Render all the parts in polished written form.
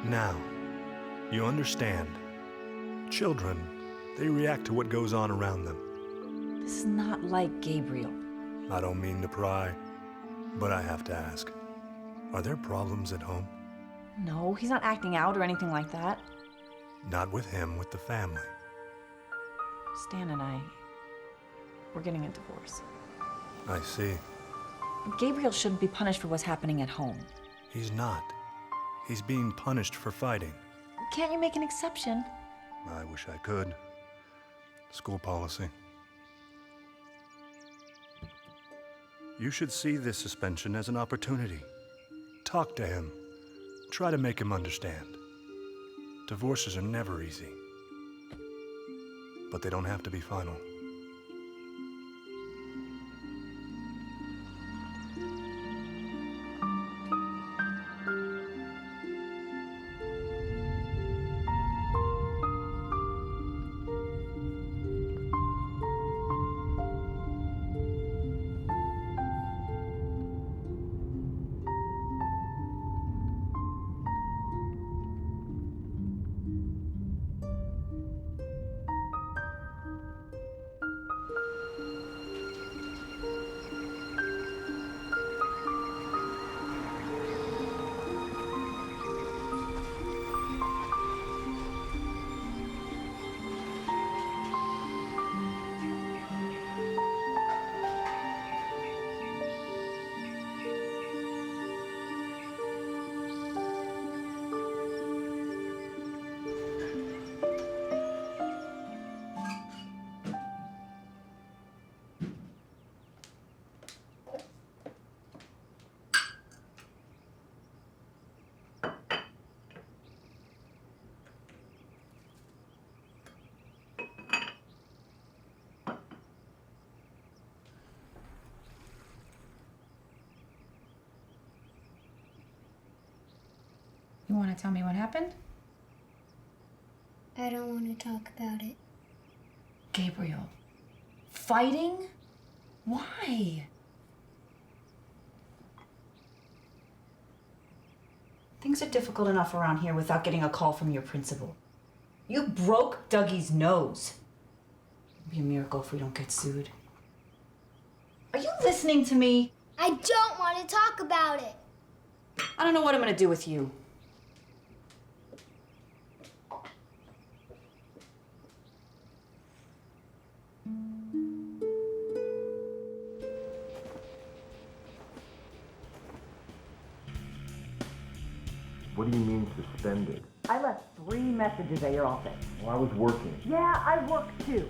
Now, you understand. Children, they react to what goes on around them. This is not like Gabriel. I don't mean to pry, but I have to ask. Are there problems at home? No, he's not acting out or anything like that. Not with him, with the family. Stan and I, we're getting a divorce. I see. Gabriel shouldn't be punished for what's happening at home. He's not. He's being punished for fighting. Can't you make an exception? I wish I could. School policy. You should see this suspension as an opportunity. Talk to him. Try to make him understand. Divorces are never easy. But they don't have to be final. You want to tell me what happened? I don't want to talk about it. Gabriel. Fighting? Why? Things are difficult enough around here without getting a call from your principal. You broke Dougie's nose. It'd be a miracle if we don't get sued. Are you listening to me? I don't want to talk about it. I don't know what I'm gonna do with you. What do you mean suspended? I left 3 messages at your office. Well, I was working. Yeah, I work too.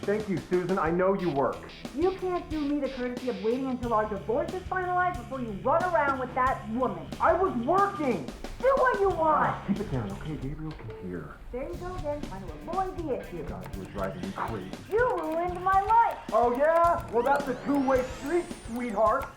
Thank you, Susan. I know you work. You can't do me the courtesy of waiting until our divorce is finalized before you run around with that woman. I was working! Do what you want! Keep it down, okay? Gabriel can hear. There you go again, trying to avoid the issue. God, you were driving me crazy. You ruined my life! Oh, yeah? Well, that's a two-way street, sweetheart.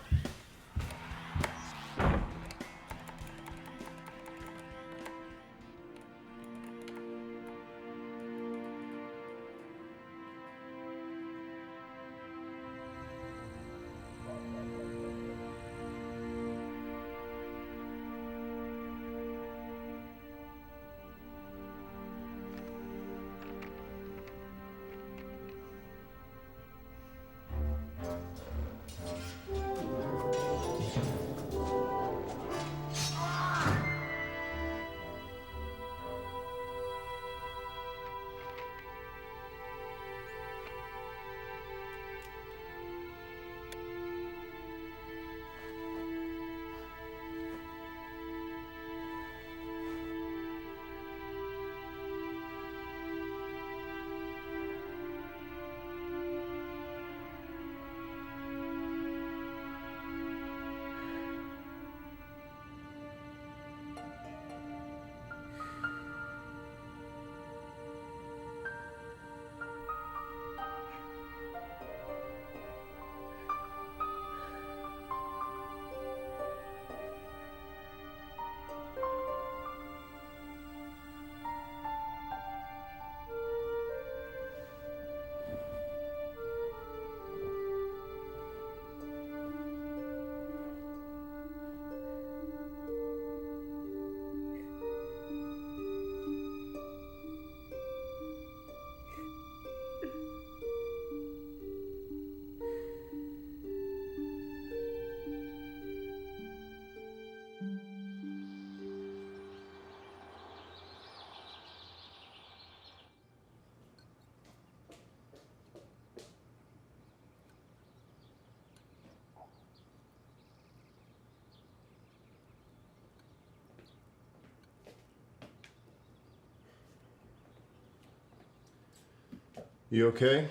You okay?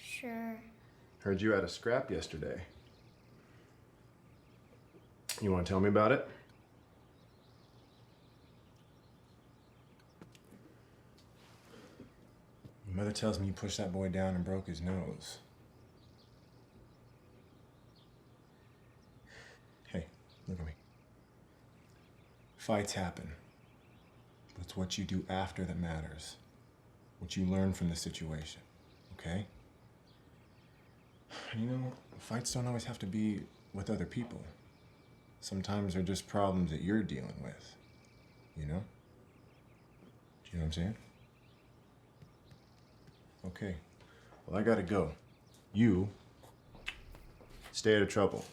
Sure. Heard you had a scrap yesterday. You want to tell me about it? Your mother tells me you pushed that boy down and broke his nose. Hey, look at me. Fights happen. But it's what you do after that matters. What you learn from the situation, okay? And you know, fights don't always have to be with other people. Sometimes they're just problems that you're dealing with, you know? Do you know what I'm saying? Okay, well, I gotta go. You stay out of trouble.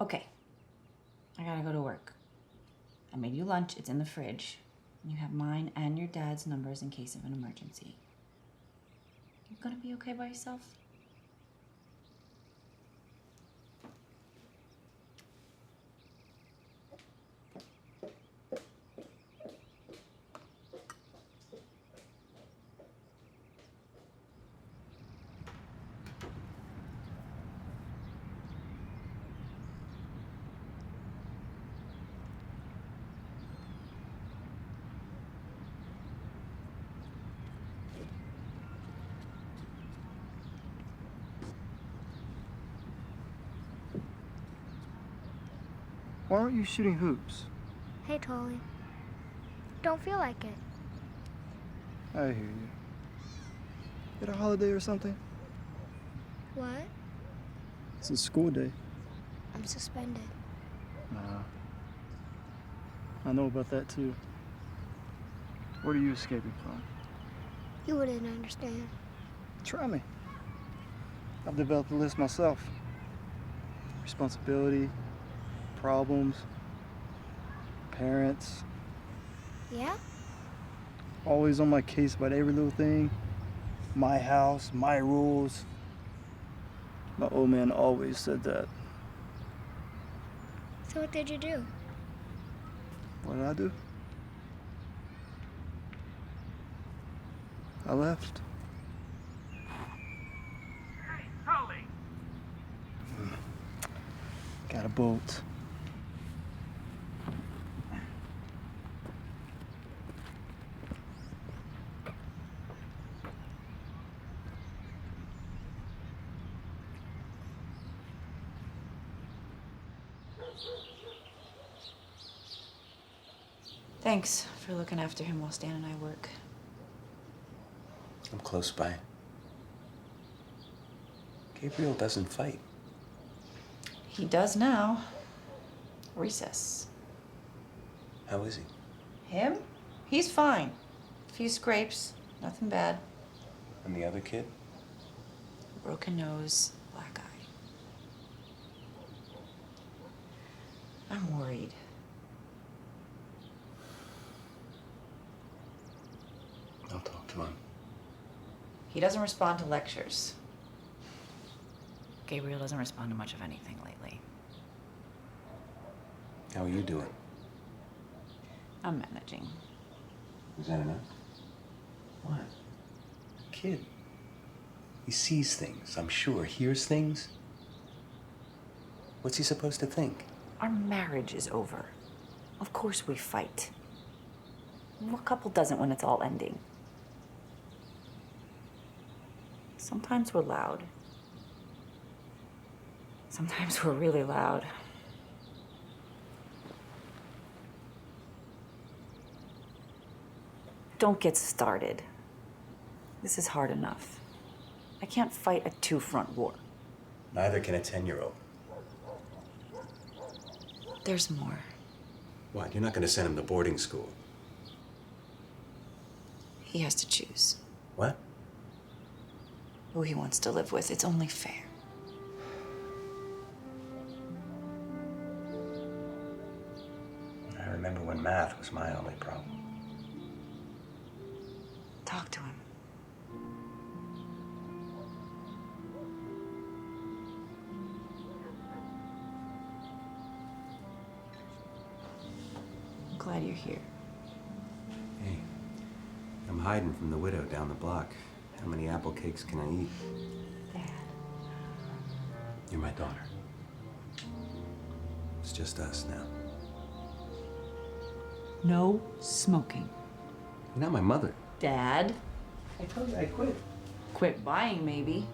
Okay. I gotta go to work. I made you lunch. It's in the fridge. You have mine and your dad's numbers in case of an emergency. You gonna be okay by yourself? Why aren't you shooting hoops? Hey, Tolly. Don't feel like it. I hear you. Get a holiday or something? What? It's a school day. I'm suspended. Nah. I know about that too. What are you escaping from? You wouldn't understand. Try me. I've developed a list myself. Responsibility, problems, parents. Yeah? Always on my case about every little thing. My house, my rules. My old man always said that. So what did you do? What did I do? I left. Hey, Tolly! Got a boat. Thanks for looking after him while Stan and I work. I'm close by. Gabriel doesn't fight. He does now. Recess. How is he? Him? He's fine. A few scrapes, nothing bad. And the other kid? Broken nose, black eye. I'm worried. I'll talk to him. He doesn't respond to lectures. Gabriel doesn't respond to much of anything lately. How are you doing? I'm managing. Is that enough? What? A kid. He sees things, I'm sure. Hears things. What's he supposed to think? Our marriage is over. Of course we fight. What couple doesn't when it's all ending? Sometimes we're loud. Sometimes we're really loud. Don't get started. This is hard enough. I can't fight a two-front war. Neither can a 10-year-old. There's more. What, you're not going to send him to boarding school? He has to choose What? who he wants to live with. It's only fair. I remember when math was my only problem. Talk to him. glad you're here. Hey, I'm hiding from the widow down the block. How many apple cakes can I eat? Dad. You're my daughter. It's just us now. No smoking. You're not my mother. Dad. I told you I quit. Quit buying, maybe.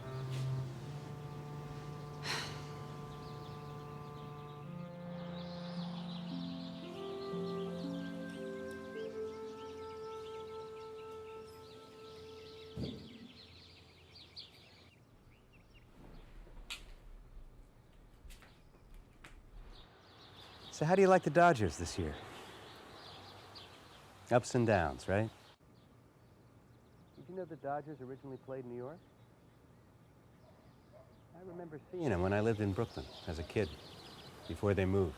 So how do you like the Dodgers this year? Ups and downs, right? Did you know the Dodgers originally played in New York? I remember seeing them when I lived in Brooklyn as a kid, before they moved,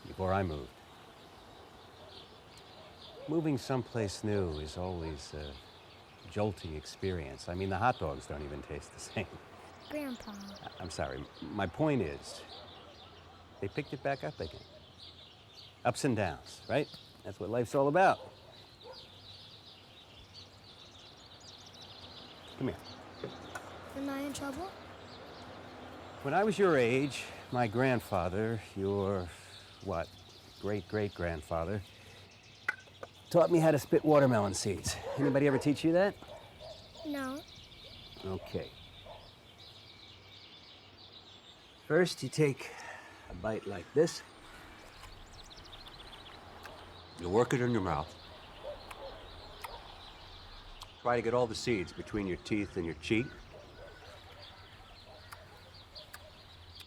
before I moved. Moving someplace new is always a jolting experience. I mean, the hot dogs don't even taste the same. Grandpa. I'm sorry, my point is, they picked it back up again. Ups and downs, right? That's what life's all about. Come here. Am I in trouble? When I was your age, my grandfather, your, what, great-great-grandfather, taught me how to spit watermelon seeds. Anybody ever teach you that? No. Okay. First, you take a bite like this. You work it in your mouth. Try to get all the seeds between your teeth and your cheek.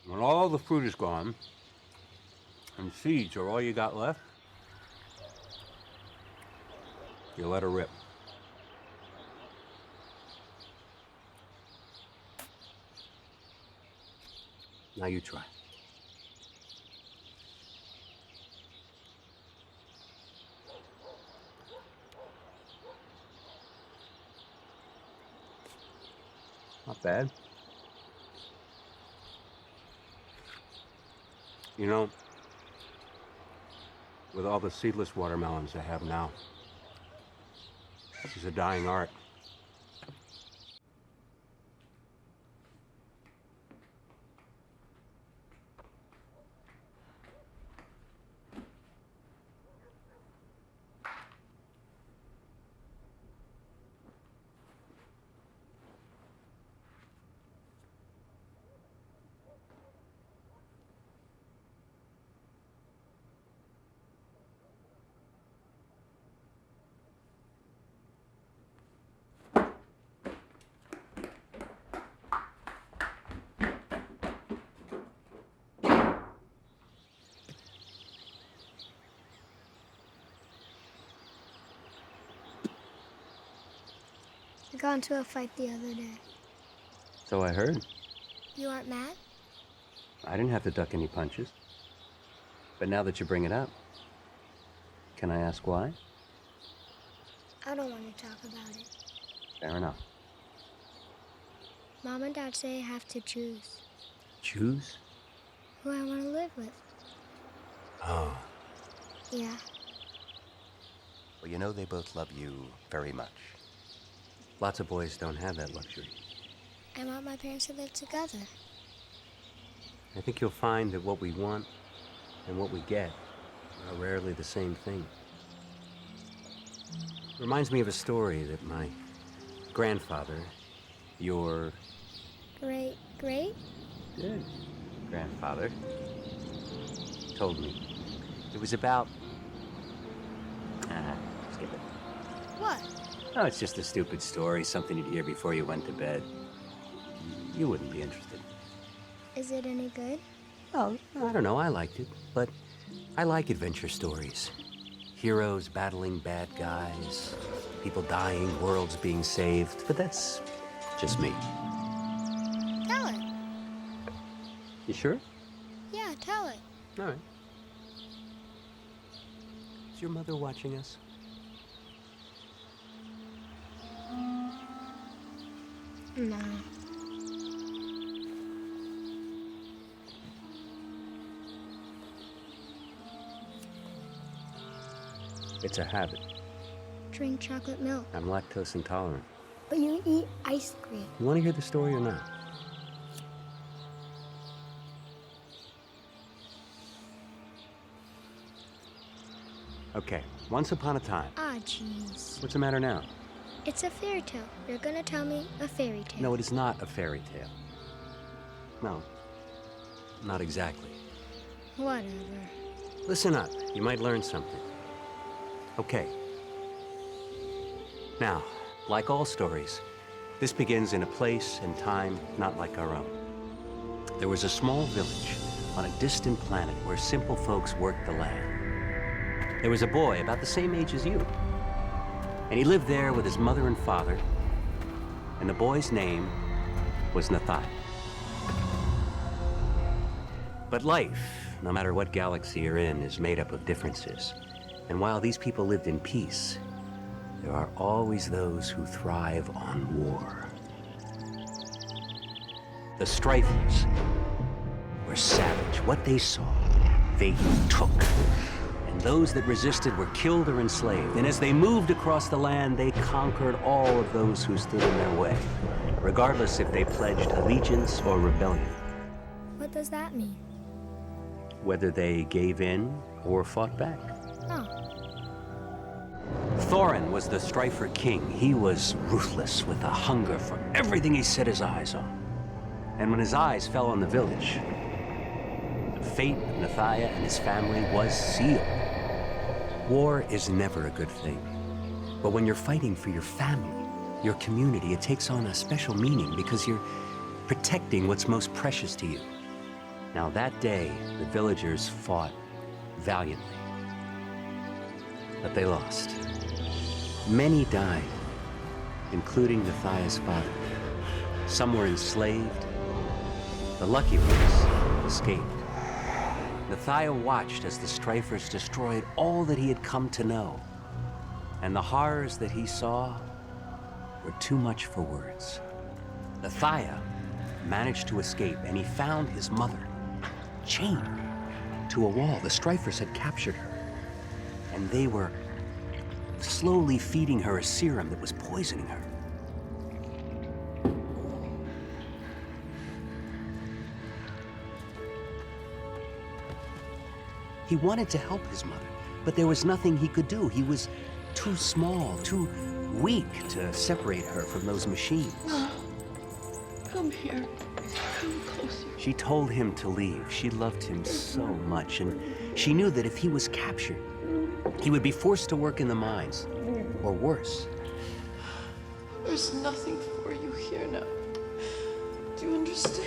When all the fruit is gone, and seeds are all you got left, you let her rip. Now you try. Not bad. You know, with all the seedless watermelons I have now, this is a dying art. I got into a fight the other day. So I heard. You aren't mad? I didn't have to duck any punches. But now that you bring it up, can I ask why? I don't want to talk about it. Fair enough. Mom and Dad say I have to choose Choose? who I want to live with. Oh. Yeah. Well, you know they both love you very much. Lots of boys don't have that luxury. I want my parents to live together. I think you'll find that what we want and what we get are rarely the same thing. Reminds me of a story that my grandfather, your... Great? Good grandfather, told me. It was about... skip it. What? Oh, it's just a stupid story, something you'd hear before you went to bed. You wouldn't be interested. Is it any good? Well, I don't know, I liked it, but I like adventure stories. Heroes battling bad guys, people dying, worlds being saved, but that's just me. Tell it. You sure? Yeah, tell it. All right. Is your mother watching us? No. It's a habit. Drink chocolate milk. I'm lactose intolerant. But you eat ice cream. You want to hear the story or not? Okay, once upon a time. Ah, jeez. What's the matter now? It's a fairy tale. You're gonna tell me a fairy tale. No, it is not a fairy tale. No, not exactly. Whatever. Listen up, you might learn something. Okay. Now, like all stories, this begins in a place and time not like our own. There was a small village on a distant planet where simple folks worked the land. There was a boy about the same age as you. And he lived there with his mother and father, and the boy's name was Nethiah. But life, no matter what galaxy you're in, is made up of differences. And while these people lived in peace, there are always those who thrive on war. The strifers were savage. What they saw, they took. And those that resisted were killed or enslaved. And as they moved across the land, they conquered all of those who stood in their way, regardless if they pledged allegiance or rebellion. What does that mean? Whether they gave in or fought back. Oh. Thorin was the strifer king. He was ruthless with a hunger for everything he set his eyes on. And when his eyes fell on the village, the fate of Nethiah and his family was sealed. War is never a good thing. But when you're fighting for your family, your community, it takes on a special meaning because you're protecting what's most precious to you. Now that day, the villagers fought valiantly. But they lost. Many died, including Nethiah's father. Some were enslaved. The lucky ones escaped. Nethiah watched as the strifers destroyed all that he had come to know. And the horrors that he saw were too much for words. Nethiah managed to escape, and he found his mother chained to a wall. The strifers had captured her, and they were slowly feeding her a serum that was poisoning her. He wanted to help his mother, but there was nothing he could do. He was too small, too weak to separate her from those machines. Come here. Come closer. She told him to leave. She loved him so much, and she knew that if he was captured, he would be forced to work in the mines, or worse. There's nothing for you here now. Do you understand?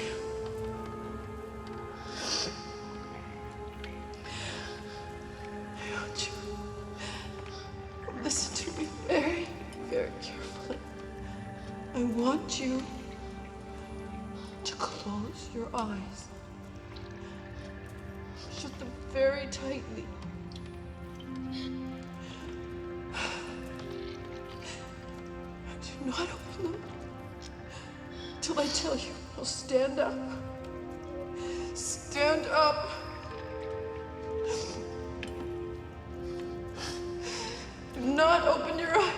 I want you to listen to me very, very carefully. I want you to close your eyes. Shut them very tightly. Do not open them till I tell you. Now stand up. Stand up. Do not open your eyes.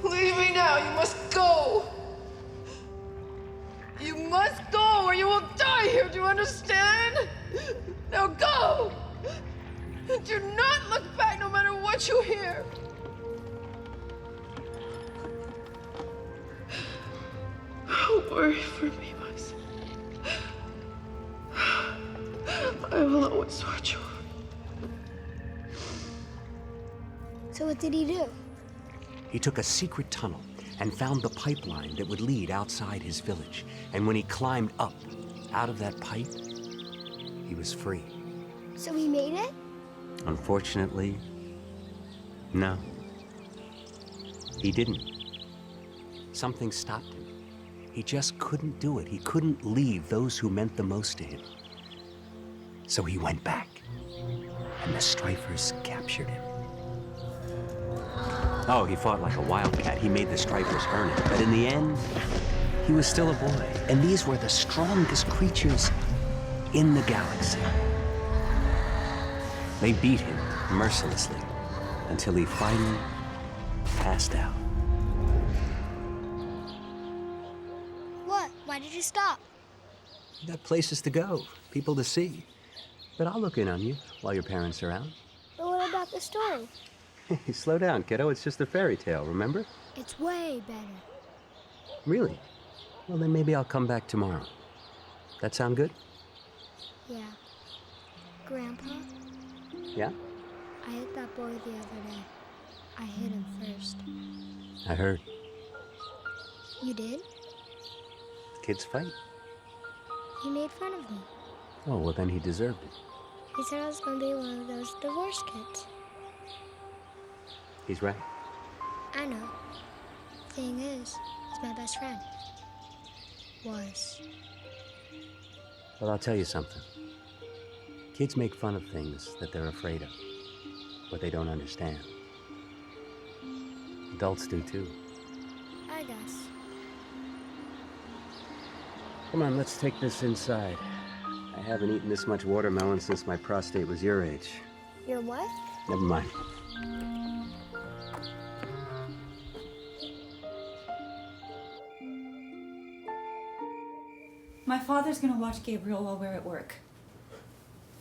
Leave me now. You must go. You must go or you will die here. Do you understand? Now go. Do not look back no matter what you hear. Don't worry for me, my son. I will always watch you. So what did he do? He took a secret tunnel and found the pipeline that would lead outside his village. And when he climbed up out of that pipe, he was free. So he made it? Unfortunately, no. He didn't. Something stopped him. He just couldn't do it. He couldn't leave those who meant the most to him. So he went back, and the strifers captured him. Oh, he fought like a wildcat. He made the strifers earn it. But in the end, he was still a boy. And these were the strongest creatures in the galaxy. They beat him mercilessly until he finally passed out. What? Why did you stop? You got places to go, people to see. But I'll look in on you while your parents are out. But what about the story? Hey, slow down, kiddo. It's just a fairy tale, remember? It's way better. Really? Well, then maybe I'll come back tomorrow. That sound good? Yeah. Grandpa, Yeah? I hit that boy the other day. I hit him first. I heard. You did? Kids fight. He made fun of me. Oh, well, then he deserved it. He said I was going to be one of those divorce kids. He's right. I know. Thing is, he's my best friend. Was. Well, I'll tell you something. Kids make fun of things that they're afraid of, but they don't understand. Adults do too. I guess. Come on, let's take this inside. I haven't eaten this much watermelon since my prostate was your age. Your what? Never mind. My father's gonna watch Gabriel while we're at work.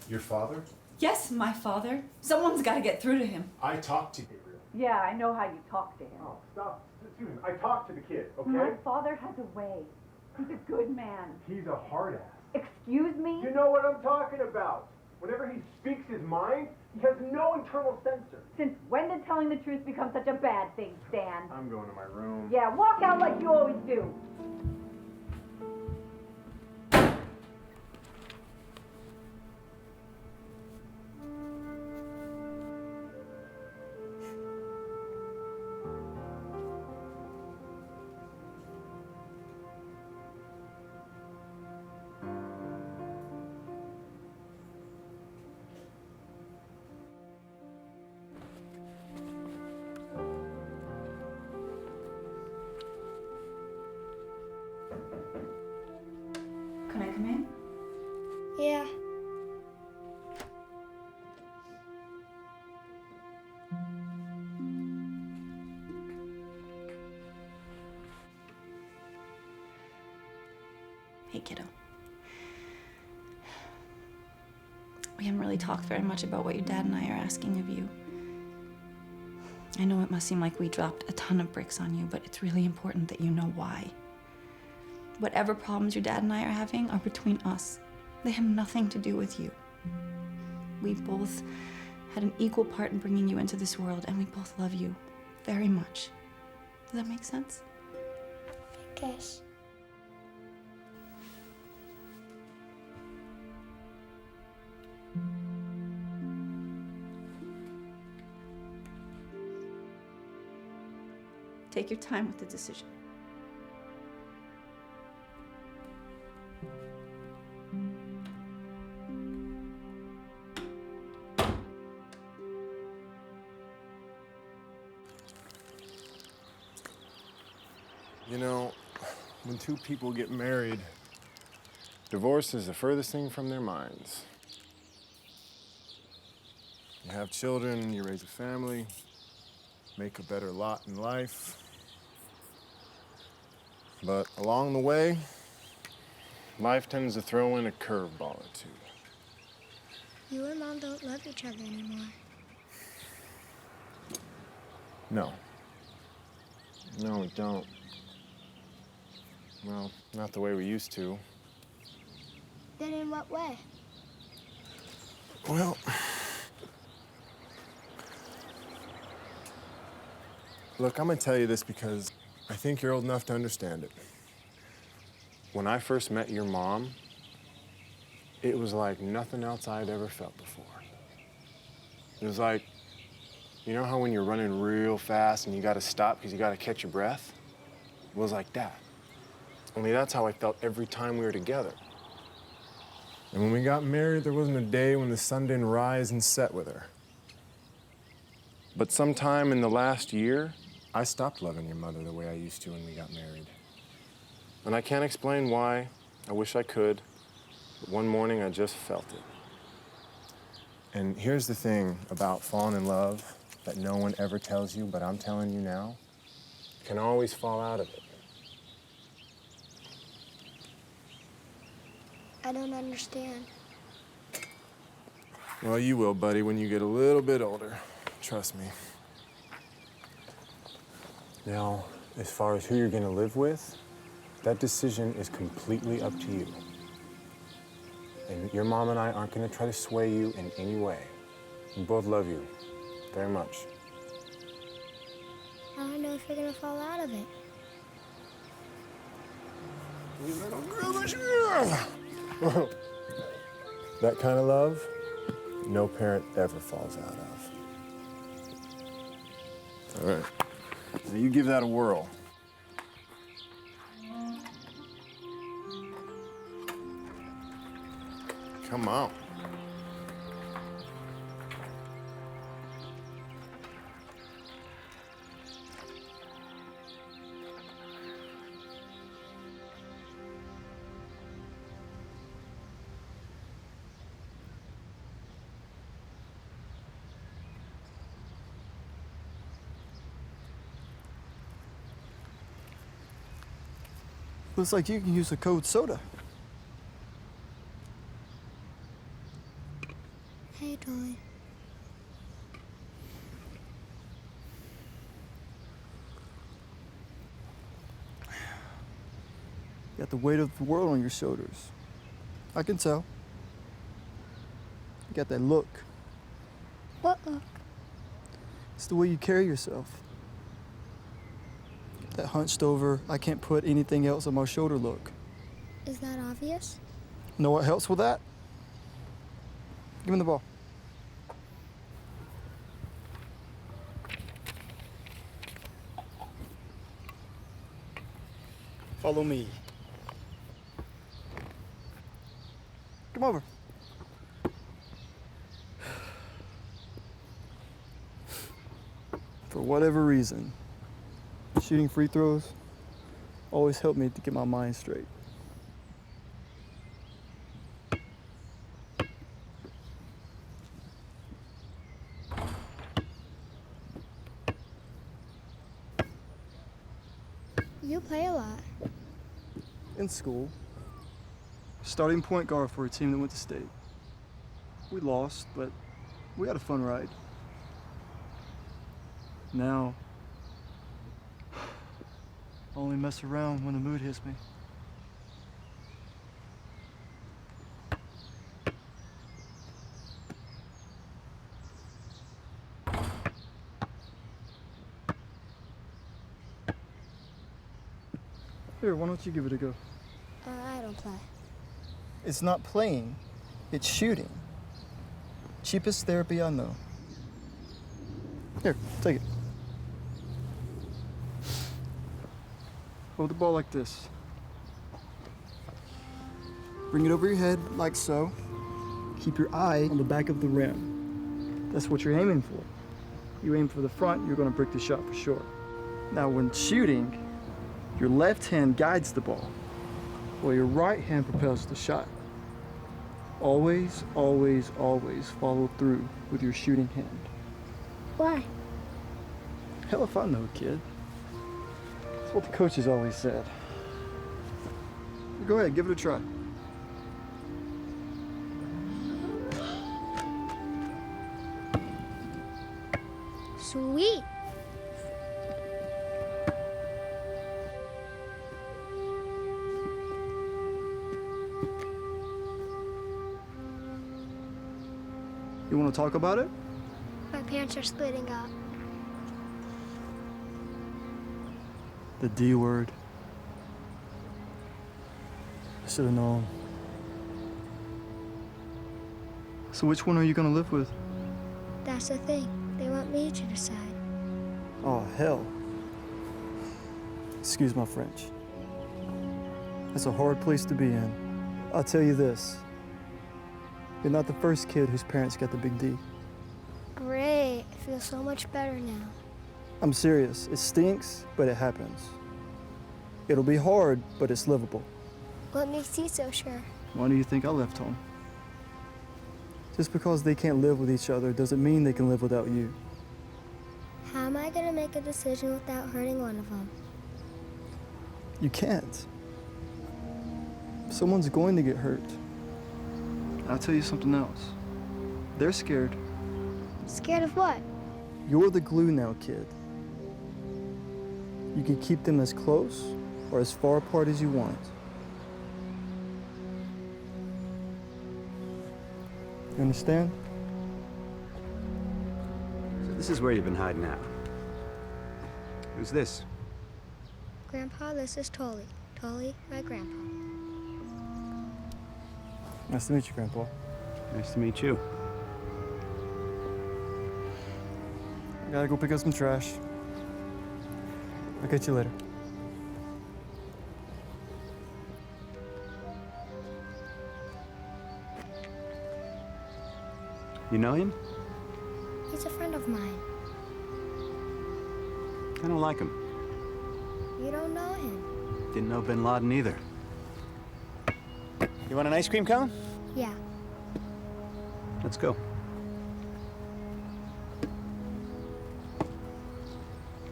Your father? Yes, my father. Someone's gotta get through to him. I talked to Gabriel. Yeah, I know how you talk to him. Oh, stop. Susan, I talked to the kid, okay? My father has a way. He's a good man. He's a hard ass. Excuse me? You know what I'm talking about. Whenever he speaks his mind, he has no internal censor. Since when did telling the truth become such a bad thing, Stan? I'm going to my room. Yeah, walk out like you always do. Can I come in? Yeah. Hey, kiddo. We haven't really talked very much about what your dad and I are asking of you. I know it must seem like we dropped a ton of bricks on you, but it's really important that you know why. Whatever problems your dad and I are having are between us. They have nothing to do with you. We both had an equal part in bringing you into this world, and we both love you very much. Does that make sense? I guess. Take your time with the decision. You know, when two people get married, divorce is the furthest thing from their minds. You have children, you raise a family, make a better lot in life. But along the way, life tends to throw in a curveball or two. You and Mom don't love each other anymore. No. No, we don't. Well, not the way we used to. Then in what way? Well, look, I'm gonna tell you this because I think you're old enough to understand it. When I first met your mom, it was like nothing else I'd ever felt before. It was like, you know how when you're running real fast and you gotta stop because you gotta catch your breath? It was like that. Only that's how I felt every time we were together. And when we got married, there wasn't a day when the sun didn't rise and set with her. But sometime in the last year, I stopped loving your mother the way I used to when we got married. And I can't explain why. I wish I could. But one morning, I just felt it. And here's the thing about falling in love that no one ever tells you, but I'm telling you now. You can always fall out of it. I don't understand. Well, you will, buddy, when you get a little bit older. Trust me. Now, as far as who you're gonna live with, that decision is completely up to you. And your mom and I aren't gonna try to sway you in any way. We both love you very much. I don't know if you're gonna fall out of it. You little girl. That kind of love, no parent ever falls out of. All right. Now you give that a whirl. Come on. Looks like you can use a cold soda. Hey, darling. You got the weight of the world on your shoulders. I can tell. You got that look. What look? It's the way you carry yourself. That hunched over, I can't put anything else on my shoulder look. Is that obvious? Know what helps with that? Give me the ball. Follow me. Come over. For whatever reason, shooting free throws always helped me to get my mind straight. You play a lot. In school, starting point guard for a team that went to state. We lost, but we had a fun ride. Now, I only mess around when the mood hits me. Here, why don't you give it a go? I don't play. It's not playing, it's shooting. Cheapest therapy I know. Here, take it. Hold the ball like this. Bring it over your head like so. Keep your eye on the back of the rim. That's what you're aiming for. You aim for the front, you're gonna break the shot for sure. Now when shooting, your left hand guides the ball, while your right hand propels the shot. Always, always, always follow through with your shooting hand. Why? Hell if I know, kid. That's what the coaches always said. Go ahead, give it a try. Sweet. You want to talk about it? My parents are splitting up. The D word. I should have known. So which one are you gonna live with? That's the thing. They want me to decide. Oh, hell. Excuse my French. That's a hard place to be in. I'll tell you this. You're not the first kid whose parents got the big D. Great. I feel so much better now. I'm serious. It stinks, but it happens. It'll be hard, but it's livable. What makes you so sure? Why do you think I left home? Just because they can't live with each other doesn't mean they can live without you. How am I gonna make a decision without hurting one of them? You can't. Someone's going to get hurt. I'll tell you something else. They're scared. Scared of what? You're the glue now, kid. You can keep them as close or as far apart as you want. You understand? So this is where you've been hiding out. Who's this? Grandpa, this is Tolly. Tolly, my grandpa. Nice to meet you, Grandpa. Nice to meet you. I gotta go pick up some trash. I'll catch you later. You know him? He's a friend of mine. I don't like him. You don't know him. Didn't know Bin Laden either. You want an ice cream cone? Yeah. Let's go.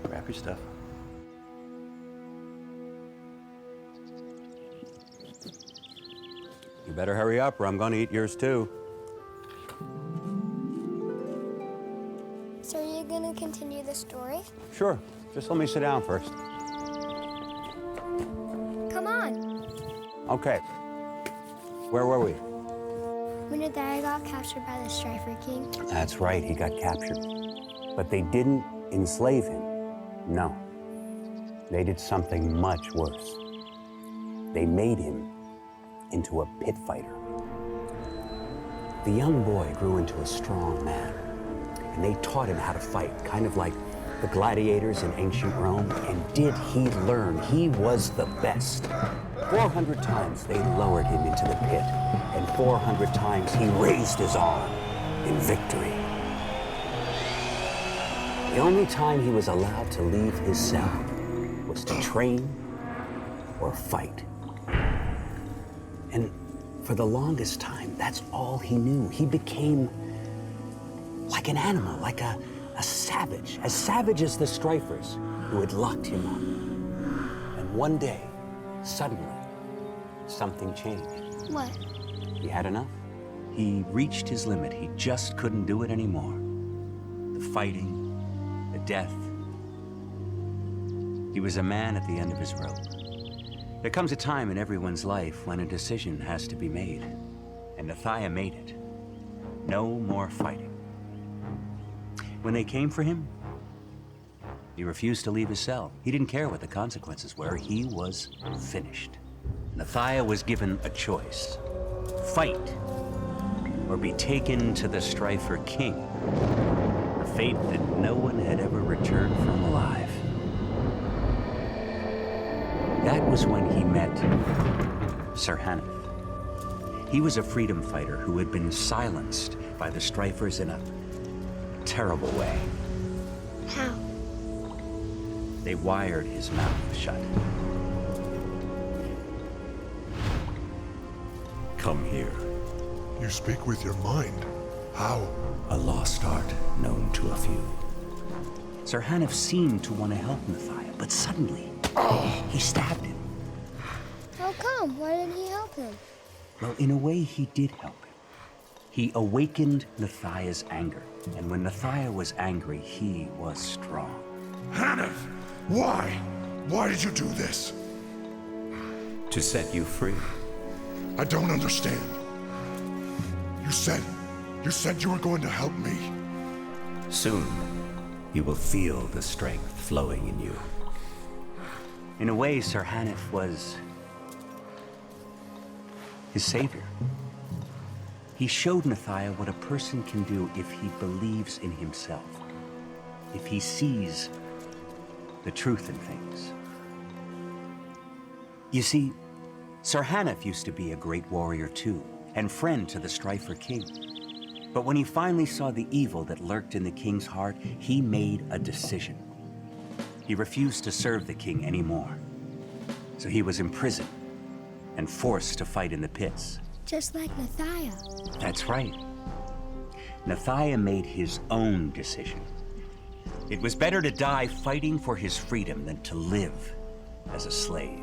Grab your stuff. You better hurry up or I'm gonna eat yours too. So are you gonna continue the story? Sure. Just let me sit down first. Come on. Okay. Where were we? When Nethiah got captured by the Strifer King. That's right, he got captured. But they didn't enslave him. No. They did something much worse. They made him into a pit fighter. The young boy grew into a strong man, and they taught him how to fight, kind of like the gladiators in ancient Rome. And did he learn? He was the best. 400 times they lowered him into the pit, and 400 times he raised his arm in victory. The only time he was allowed to leave his cell was to train or fight. And for the longest time, that's all he knew. He became like an animal, like a savage, as savage as the Strifers who had locked him up. And one day, suddenly, something changed. What? He had enough. He reached his limit. He just couldn't do it anymore. The fighting, the death. He was a man at the end of his rope. There comes a time in everyone's life when a decision has to be made. And Nethiah made it. No more fighting. When they came for him, he refused to leave his cell. He didn't care what the consequences were. He was finished. Nethiah was given a choice. Fight, or be taken to the Strifer King. A fate that no one had ever returned from alive. That was when he met Sirhaneth. He was a freedom fighter who had been silenced by the Strifers in a terrible way. How? They wired his mouth shut. Come here. You speak with your mind. How? A lost art known to a few. Sirhaneth seemed to want to help Nethiah, but suddenly, he stabbed him. How come? Why didn't he help him? Well, in a way, he did help him. He awakened Nethiah's anger, and when Nethiah was angry, he was strong. Haneth! Why? Why did you do this? To set you free. I don't understand. You said you were going to help me. Soon, you will feel the strength flowing in you. In a way, Sirhaneth was his savior. He showed Nethiah what a person can do if he believes in himself, if he sees the truth in things. You see, Sirhaneth used to be a great warrior too, and friend to the Strifer King. But when he finally saw the evil that lurked in the king's heart, he made a decision. He refused to serve the king anymore. So he was imprisoned and forced to fight in the pits. Just like Nethiah. That's right. Nethiah made his own decision. It was better to die fighting for his freedom than to live as a slave.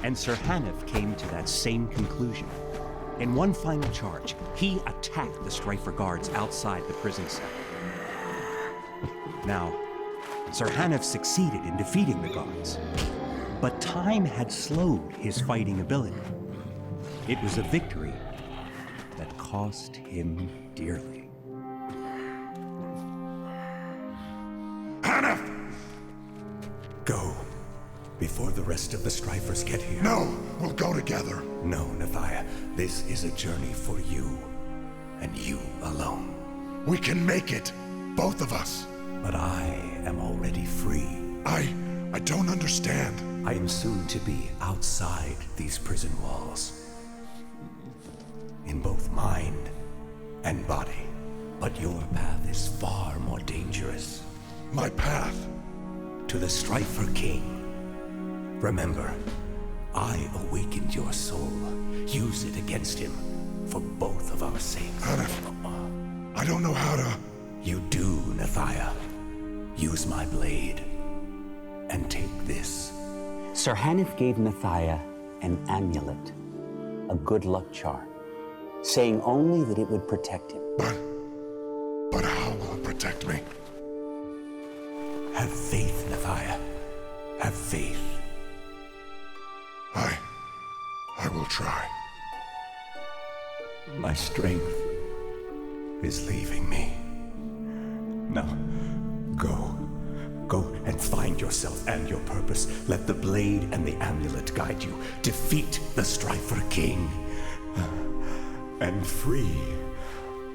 And Serhanov came to that same conclusion. In one final charge, he attacked the Strifer guards outside the prison cell. Now, Serhanov succeeded in defeating the guards, but time had slowed his fighting ability. It was a victory that cost him dearly. Hanif! Go, before the rest of the Strifers get here. No, we'll go together. No, Nethiah, this is a journey for you, and you alone. We can make it, both of us. But I am already free. I don't understand. I am soon to be outside these prison walls. In both mind and body. But your path is far more dangerous. My path? To the Strifer King. Remember, I awakened your soul. Use it against him, for both of our sakes. Hanif, I don't know how to... You do, Nethiah. Use my blade, and take this. Serhanov gave Nethiah an amulet, a good luck charm, saying only that it would protect him. But how will it protect me? Have faith, Nethiah. Have faith. I will try. My strength is leaving me. Now, go and find yourself and your purpose. Let the blade and the amulet guide you. Defeat the Strifer King and free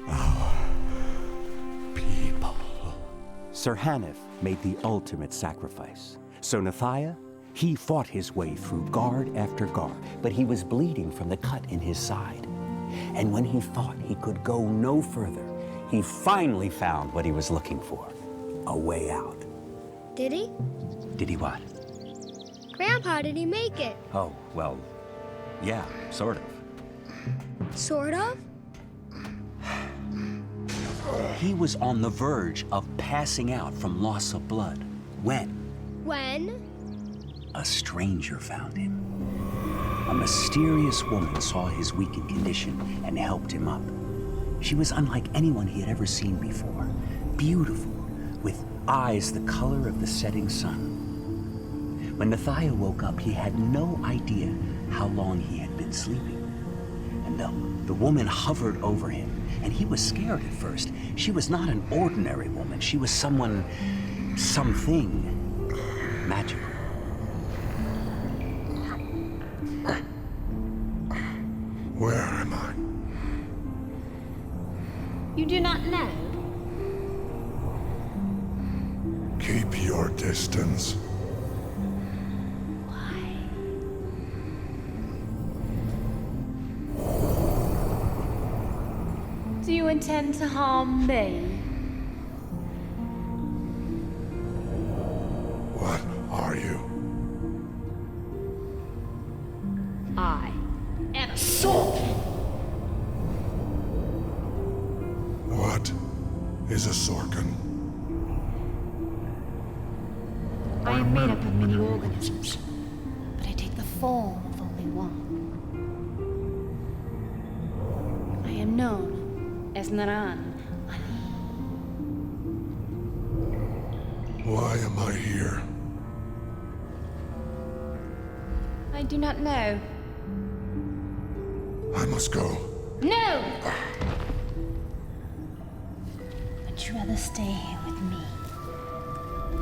our people. Serhanov made the ultimate sacrifice. So Nethiah, he fought his way through guard after guard, but he was bleeding from the cut in his side. And when he thought he could go no further, he finally found what he was looking for, a way out. Did he? Did he what? Grandpa, did he make it? Oh, well, yeah, sort of. Sort of? He was on the verge of passing out from loss of blood. When? When? A stranger found him. A mysterious woman saw his weakened condition and helped him up. She was unlike anyone he had ever seen before. Beautiful, with eyes the color of the setting sun. When Nethiah woke up, he had no idea how long he had been sleeping. And the woman hovered over him, and he was scared at first. She was not an ordinary woman. She was something magical. Where am I? You do not know? Keep your distance. Why? Do you intend to harm me? What are you? I am a sword. What is a Sorkin? I am made up of many organisms, but I take the form of only one. I am known as Naran. Why am I here? I do not know. I must go. No! Would you rather stay here with me?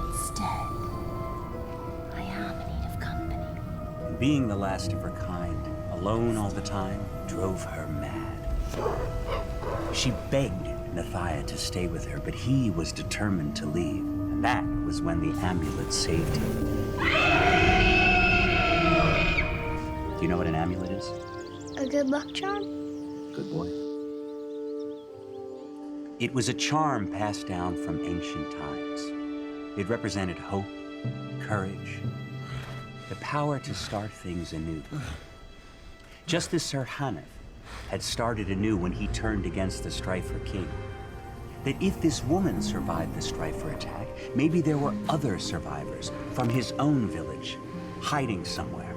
Instead, I am in need of company. Being the last of her kind, alone all the time, drove her mad. She begged Nethiah to stay with her, but he was determined to leave. And that was when the amulet saved him. Do you know what an amulet is? A good luck charm? Good boy. It was a charm passed down from ancient times. It represented hope, courage, the power to start things anew. Just as Serhanov had started anew when he turned against the Strifer king. That if this woman survived the Strifer attack, maybe there were other survivors from his own village, hiding somewhere.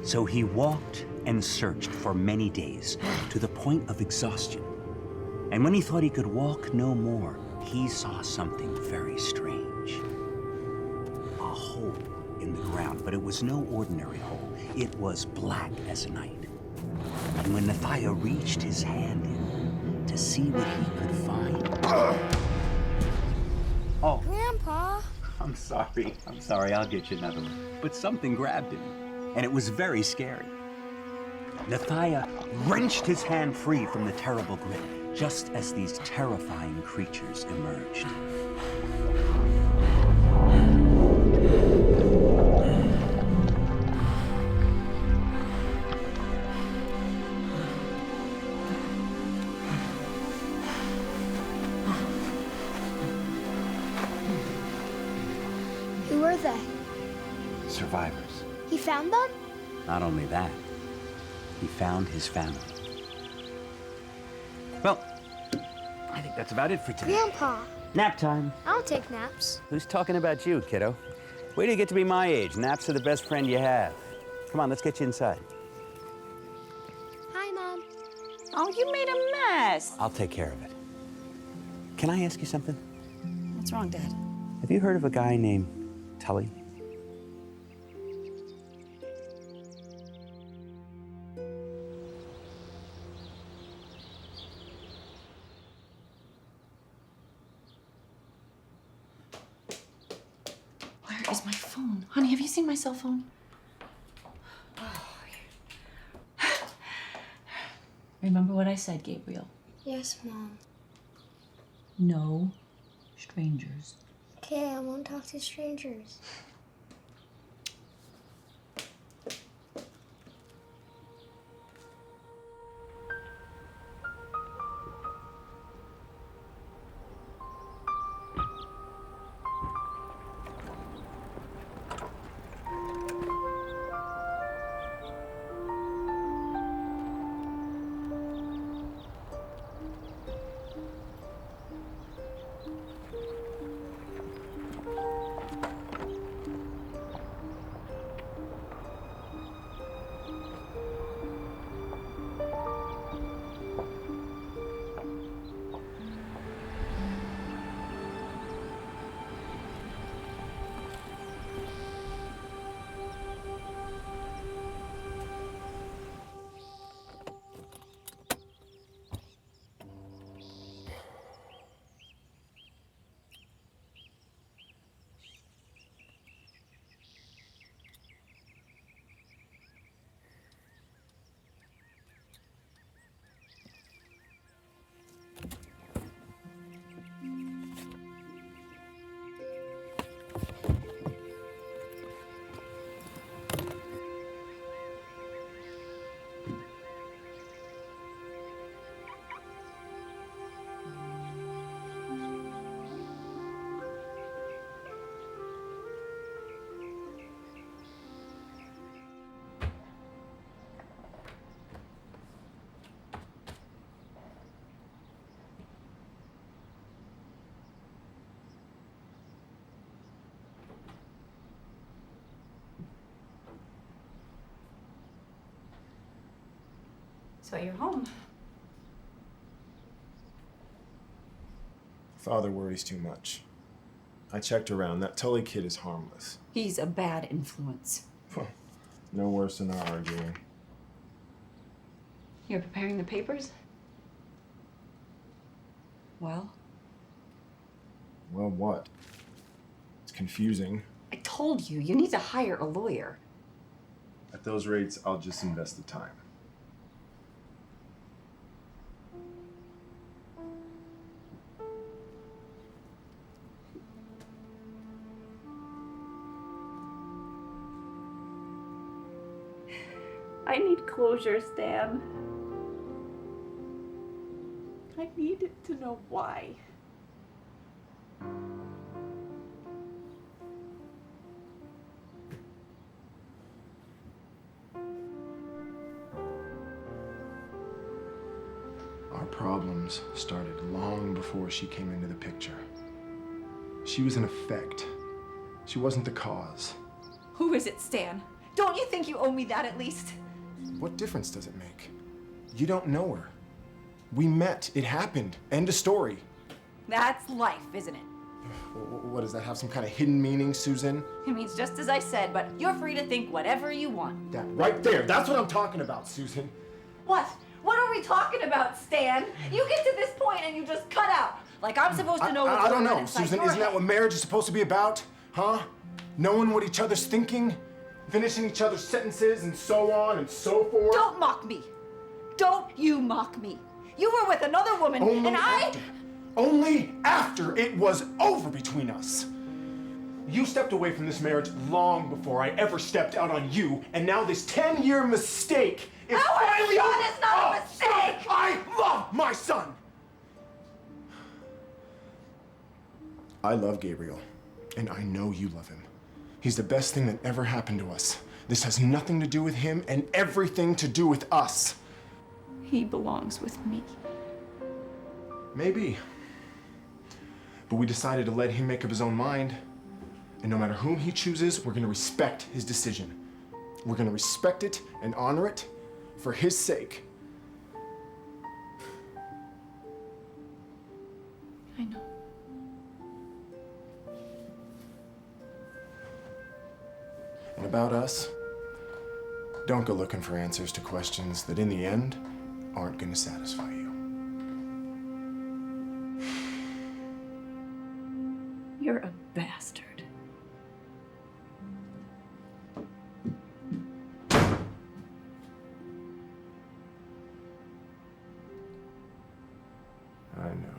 So he walked and searched for many days, to the point of exhaustion. And when he thought he could walk no more, he saw something very strange. A hole in the ground, but it was no ordinary hole. It was black as night. And when Nethiah reached his hand in to see what he could find... Oh. Grandpa! I'm sorry, I'll get you another one. But something grabbed him, and it was very scary. Nethiah wrenched his hand free from the terrible grip, just as these terrifying creatures emerged. Who were they? Survivors. He found them? Not only that, he found his family. Well, I think that's about it for today. Grandpa! Nap time. I don't take naps. Who's talking about you, kiddo? Wait till you get to be my age. Naps are the best friend you have. Come on, let's get you inside. Hi, Mom. Oh, you made a mess. I'll take care of it. Can I ask you something? What's wrong, Dad? Have you heard of a guy named Tully? Where is my phone? Honey, have you seen my cell phone? Remember what I said, Gabriel? Yes, Mom. No strangers. Okay, I won't talk to strangers. So you're home. Father worries too much. I checked around. That Tully kid is harmless. He's a bad influence. No worse than our arguing. You're preparing the papers? Well, Well, what? It's confusing. I told you, you need to hire a lawyer. At those rates, I'll just invest the time. I need closure, Stan. I need to know why. Our problems started long before she came into the picture. She was an effect. She wasn't the cause. Who is it, Stan? Don't you think you owe me that at least? What difference does it make? You don't know her. We met. It happened. End of story. That's life, isn't it? What, does that have some kind of hidden meaning, Susan? It means just as I said, but you're free to think whatever you want. That right there. That's what I'm talking about, Susan. What? What are we talking about, Stan? You get to this point and you just cut out. Like I'm supposed to know what's I don't going on know, inside Susan. your Isn't that head. what marriage is supposed to be about? Huh? Knowing what each other's thinking? Finishing each other's sentences and so on and so forth? Don't mock me. Don't you mock me. You were with another woman Only after it was over between us. You stepped away from this marriage long before I ever stepped out on you, and now this 10-year mistake is finally over. Our son is not a mistake! I love my son! I love Gabriel, and I know you love him. He's the best thing that ever happened to us. This has nothing to do with him and everything to do with us. He belongs with me. Maybe. But we decided to let him make up his own mind. And no matter whom he chooses, we're gonna respect his decision. We're gonna respect it and honor it for his sake. I know. And about us, don't go looking for answers to questions that in the end aren't gonna satisfy you. You're a bastard. I know.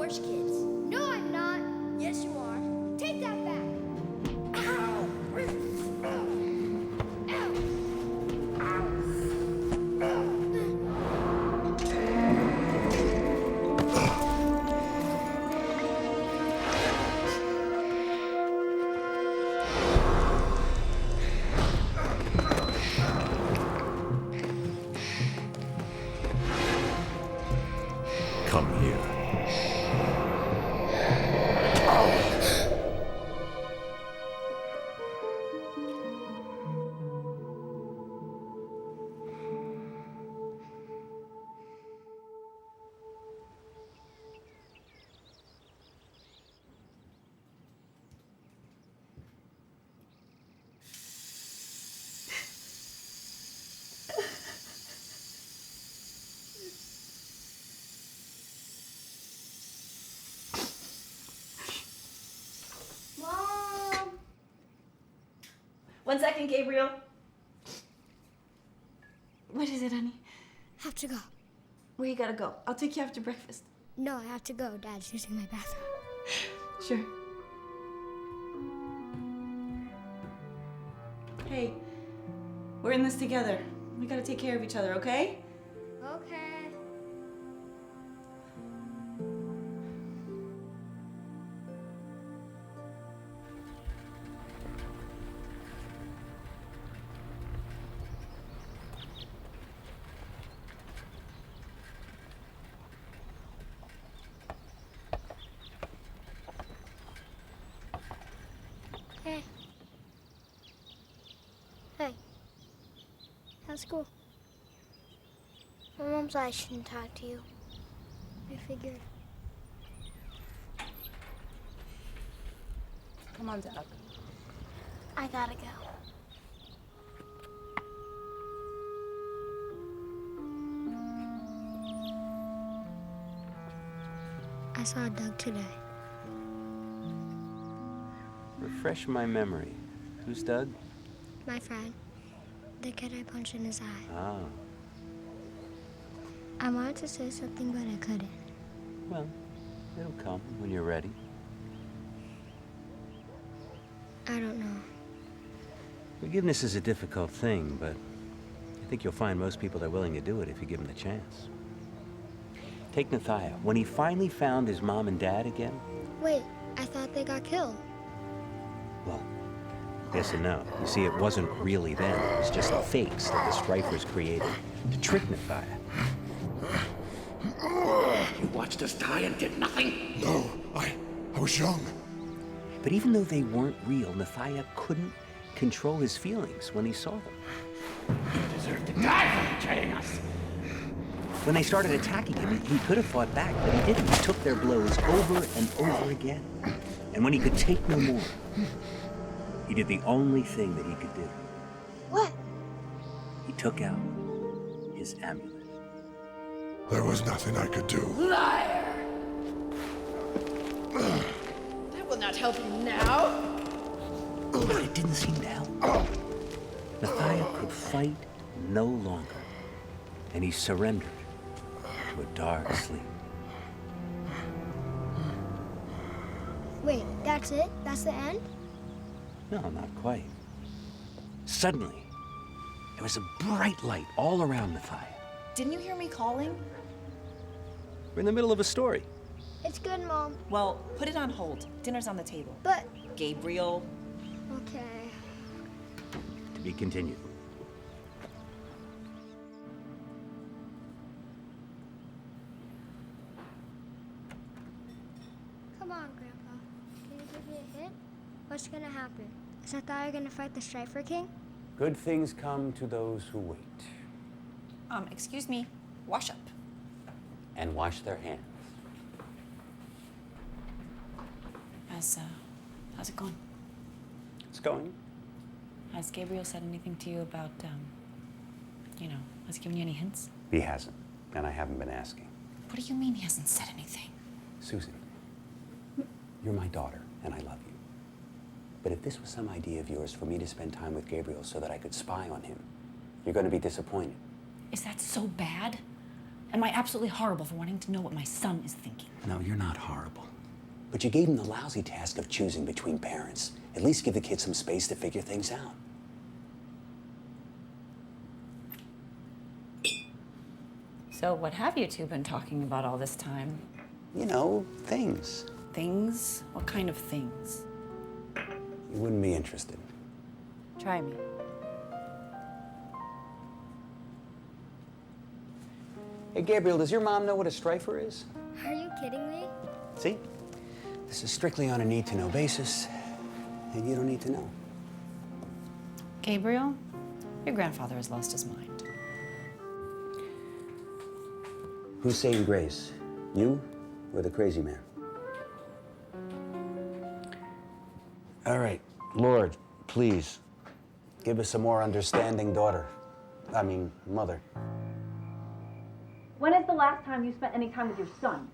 Kids. No, I'm not. Yes, you are. Take that back. Ow! Come here. Mom! 1 second, Gabriel. What is it, honey? Have to go. Where you gotta go? I'll take you after breakfast. No, I have to go. Dad's using my bathroom. Sure. Hey, we're in this together. We gotta take care of each other, okay? Okay. Hey. Hey. How's school? My mom said I shouldn't talk to you. I figured. Come on, Doug. I gotta go. I saw Doug today. Refresh my memory. Who's Doug? My friend. The kid I punched in his eye. Ah, I wanted to say something, but I couldn't. well, it'll come when you're ready. I don't know. Forgiveness is a difficult thing, but I think you'll find most people are willing to do it if you give them the chance. Take Nethiah. When he finally found his mom and dad again, Wait, I thought they got killed. well, yes and no. You see, it wasn't really them. It was just fakes that the strifers created to trick Nethiah. You watched us die and did nothing? No, I was young. But even though they weren't real, Nethiah couldn't control his feelings when he saw them. You deserve to die for betraying us. When they started attacking him, he could have fought back, but he didn't. He took their blows over and over again. And when he could take no more, he did the only thing that he could do. What? He took out his amulet. There was nothing I could do. Liar! That will not help you now. But it didn't seem to help. Nethiah could fight no longer, and he surrendered to a dark sleep. Wait, that's it? That's the end? No, not quite. Suddenly, there was a bright light all around Nethiah. Didn't you hear me calling? We're in the middle of a story. It's good, Mom. Well, put it on hold. Dinner's on the table. But... Gabriel. Okay. To be continued. Come on, Grandpa. Can you give me a hint? What's gonna happen? Is Nethiah gonna fight the Strifer King? Good things come to those who wait. Excuse me. Wash up. And wash their hands. How's it going? It's going. Has Gabriel said anything to you about, has he given you any hints? He hasn't, and I haven't been asking. What do you mean he hasn't said anything? Susan, you're my daughter, and I love you. But if this was some idea of yours for me to spend time with Gabriel so that I could spy on him, you're going to be disappointed. Is that so bad? Am I absolutely horrible for wanting to know what my son is thinking? No, you're not horrible. But you gave him the lousy task of choosing between parents. At least give the kid some space to figure things out. So what have you two been talking about all this time? You know, things. Things? What kind of things? You wouldn't be interested. Try me. Hey, Gabriel, does your mom know what a strifer is? Are you kidding me? See? This is strictly on a need-to-know basis, and you don't need to know. Gabriel, your grandfather has lost his mind. Who's saying grace? You or the crazy man? All right, Lord, please, give us a more understanding daughter. Mother. When is the last time you spent any time with your son?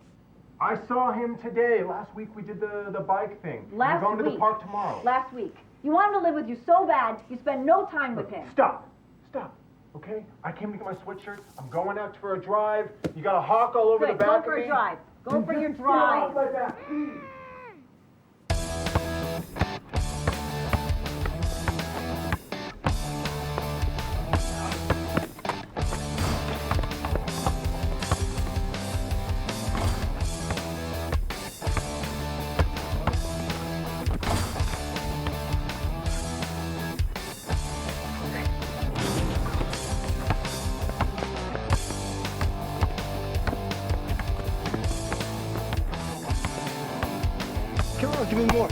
I saw him today. Last week we did the bike thing. Last We're going to the week. park tomorrow. Last week. You want him to live with you so bad, you spend no time with him. Stop, okay? I came to get my sweatshirt. I'm going out for a drive. You got a hawk all over Good, the back go of for me. a drive. Go for your Get off drive. my back, please. Come on, give me more.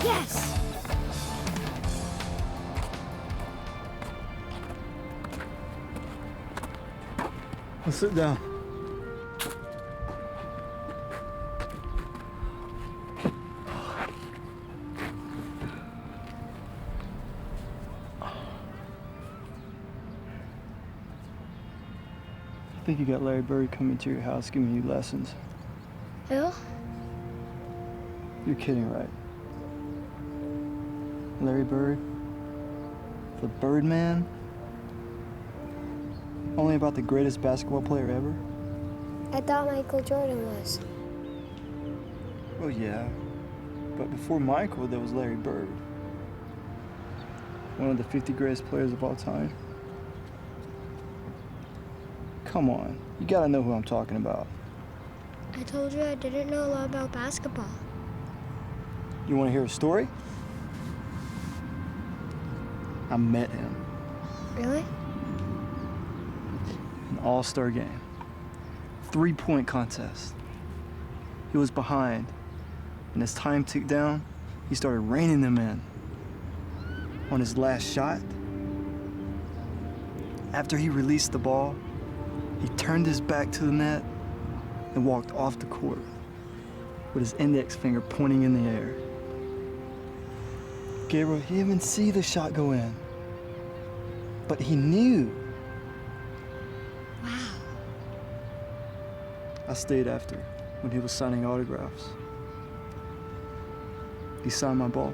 Yes! Let's sit down. I think you got Larry Bird coming to your house giving you lessons. Who? You're kidding, right? Larry Bird? The Birdman? Only about the greatest basketball player ever? I thought Michael Jordan was. Well, yeah. But before Michael, there was Larry Bird. One of the 50 greatest players of all time. Come on, you gotta know who I'm talking about. I told you I didn't know a lot about basketball. You wanna hear a story? I met him. Really? An all-star game. 3-point contest. He was behind, and as time ticked down, he started reining them in. On his last shot, after he released the ball, he turned his back to the net and walked off the court with his index finger pointing in the air. Gabriel, he didn't even see the shot go in, but he knew. Wow. I stayed after when he was signing autographs. He signed my ball.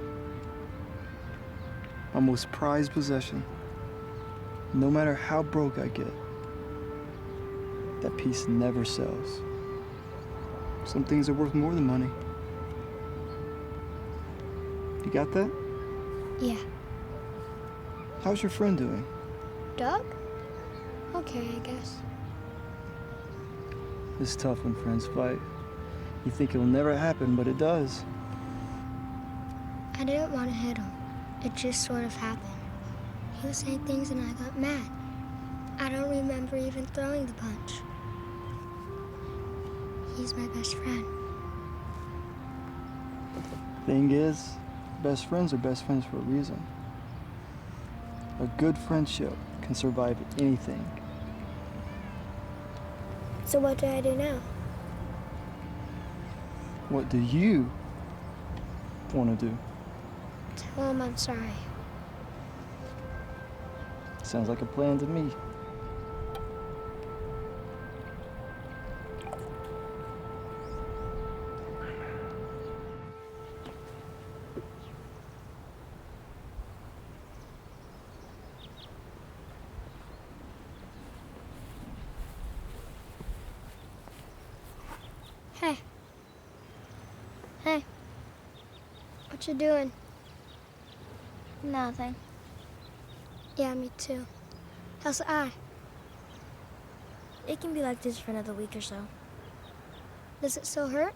My most prized possession. No matter how broke I get, that piece never sells. Some things are worth more than money. You got that? Yeah. How's your friend doing? Doug? Okay, I guess. It's tough when friends fight. You think it'll never happen, but it does. I didn't want to hit him. It just sort of happened. He was saying things and I got mad. I don't remember even throwing the punch. He's my best friend. Thing is, best friends are best friends for a reason. A good friendship can survive anything. So what do I do now? What do you want to do? Tell him I'm sorry. Sounds like a plan to me. Hey. Hey. What you doing? Nothing. Yeah, me too. How's the eye? It can be like this for another week or so. Does it still hurt?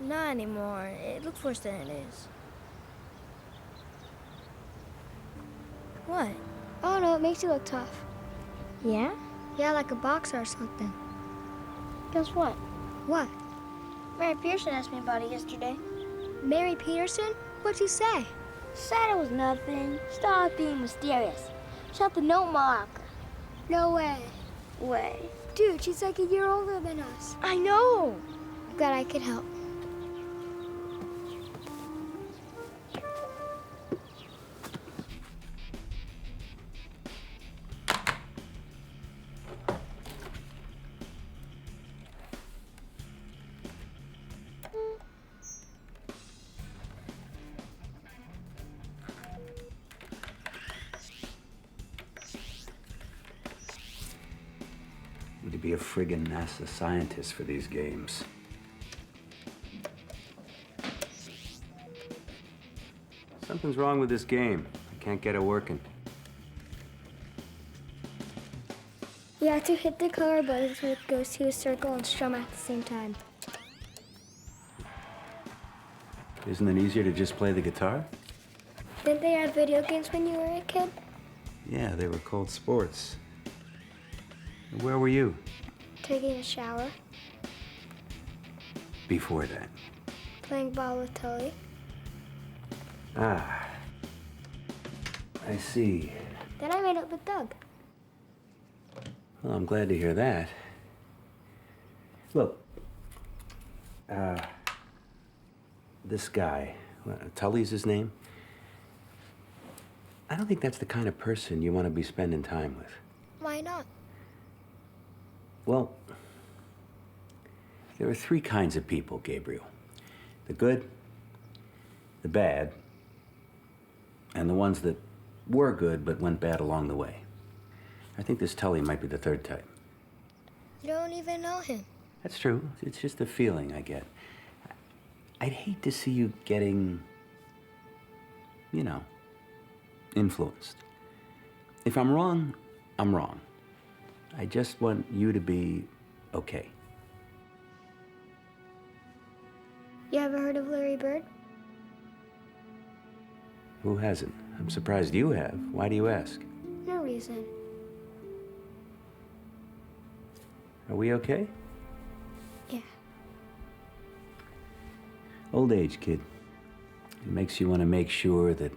Not anymore. It looks worse than it is. What? Oh no, it makes you look tough. Yeah? Yeah, like a boxer or something. Guess what? What? Mary Pearson asked me about it yesterday. Mary Peterson? What'd you say? Said it was nothing. Stop being mysterious. Shut the note marker. No way. Way. Dude, she's like a year older than us. I know. I'm glad I could help. Need to be a friggin' NASA scientist for these games. Something's wrong with this game. I can't get it working. You have to hit the color buttons when it goes to a circle and strum at the same time. Isn't it easier to just play the guitar? Didn't they have video games when you were a kid? Yeah, they were called sports. Where were you? Taking a shower, Before that? playing ball with Tully. Ah. I see. Then I made up with Doug. Well, I'm glad to hear that. Look, this guy, Tully's his name. I don't think that's the kind of person you want to be spending time with. Why not? Well, there are three kinds of people, Gabriel. The good, the bad, and the ones that were good but went bad along the way. I think this Tully might be the third type. You don't even know him. That's true. It's just a feeling I get. I'd hate to see you getting, you know, influenced. If I'm wrong, I'm wrong. I just want you to be okay. You ever heard of Larry Bird? Who hasn't? I'm surprised you have. Why do you ask? No reason. Are we okay? Yeah. Old age, kid. It makes you want to make sure that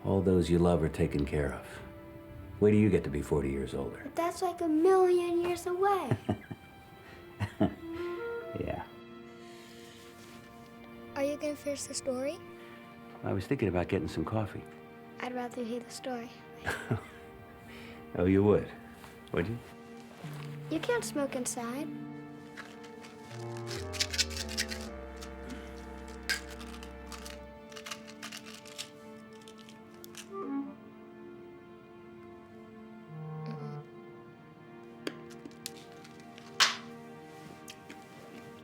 all those you love are taken care of. Wait till you get to be 40 years older. But that's like 1,000,000 years away. Yeah. Are you gonna finish the story? I was thinking about getting some coffee. I'd rather hear the story. Oh, you would? Would you? You can't smoke inside.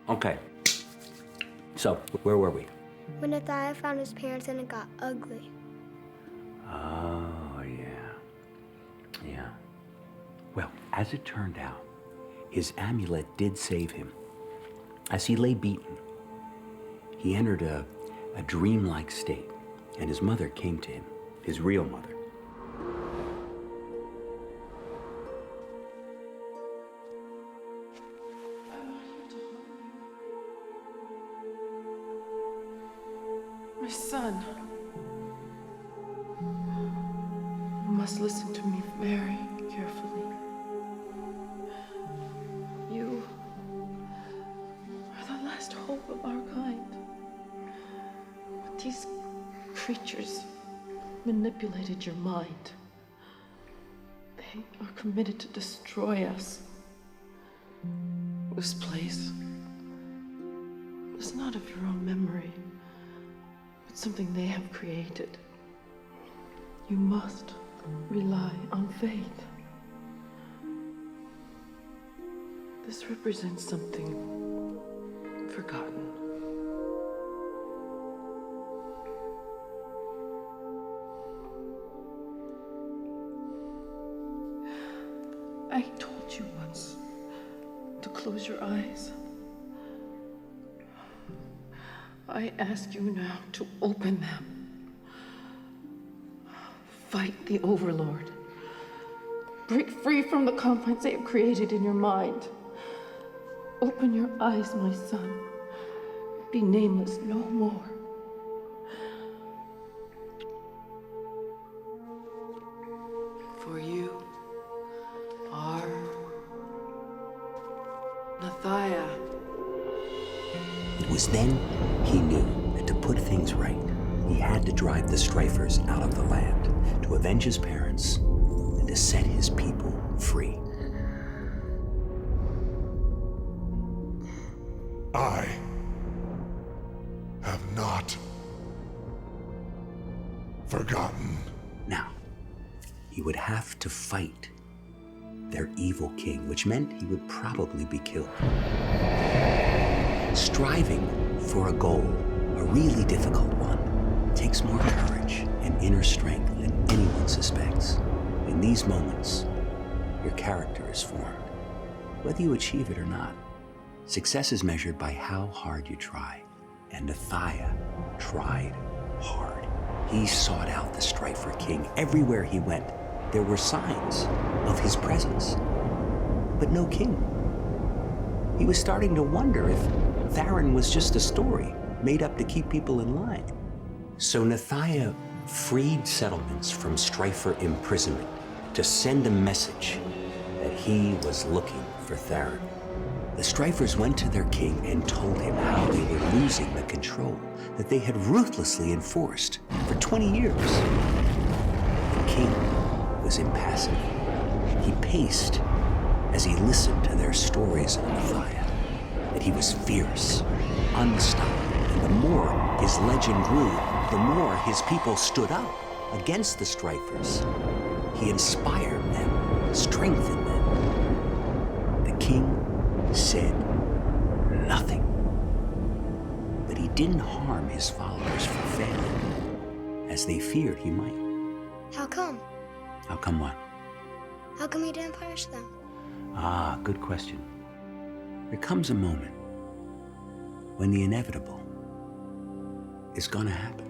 Okay. So, where were we? When Nethiah found his parents and it got ugly. Oh, yeah. Yeah. Well, as it turned out, his amulet did save him. As he lay beaten, he entered a dreamlike state, and his mother came to him, his real mother. My son, you must listen to me very carefully. You are the last hope of our kind. But these creatures manipulated your mind. They are committed to destroy us. This place is not of your own memory. It's something they have created. You must rely on faith. This represents something forgotten. I told you once to close your eyes. I ask you now to open them. Fight the Overlord. Break free from the confines they have created in your mind. Open your eyes, my son. Be nameless no more. For you are Nethiah. It was then he knew that to put things right, he had to drive the strifers out of the land, to avenge his parents, and to set his people free. I have not forgotten. Now, he would have to fight their evil king, which meant he would probably be killed. Striving for a goal, a really difficult one, takes more courage and inner strength than anyone suspects. In these moments, your character is formed, whether you achieve it or not. Success is measured by how hard you try, and Nethiah tried hard. He sought out the Strifer King. Everywhere he went, there were signs of his presence, but no king. He was starting to wonder if Theron was just a story made up to keep people in line. So Nethiah freed settlements from Strifer imprisonment to send a message that he was looking for Theron. The Strifers went to their king and told him how they were losing the control that they had ruthlessly enforced for 20 years. The king was impassive. He paced as he listened to their stories of Nethiah, that he was fierce, unstoppable, and the more his legend grew, the more his people stood up against the Strifers. He inspired them, strengthened them. The king said nothing, but he didn't harm his followers for failing, as they feared he might. How come? How come what? How come he didn't punish them? Ah, good question. There comes a moment when the inevitable is gonna happen.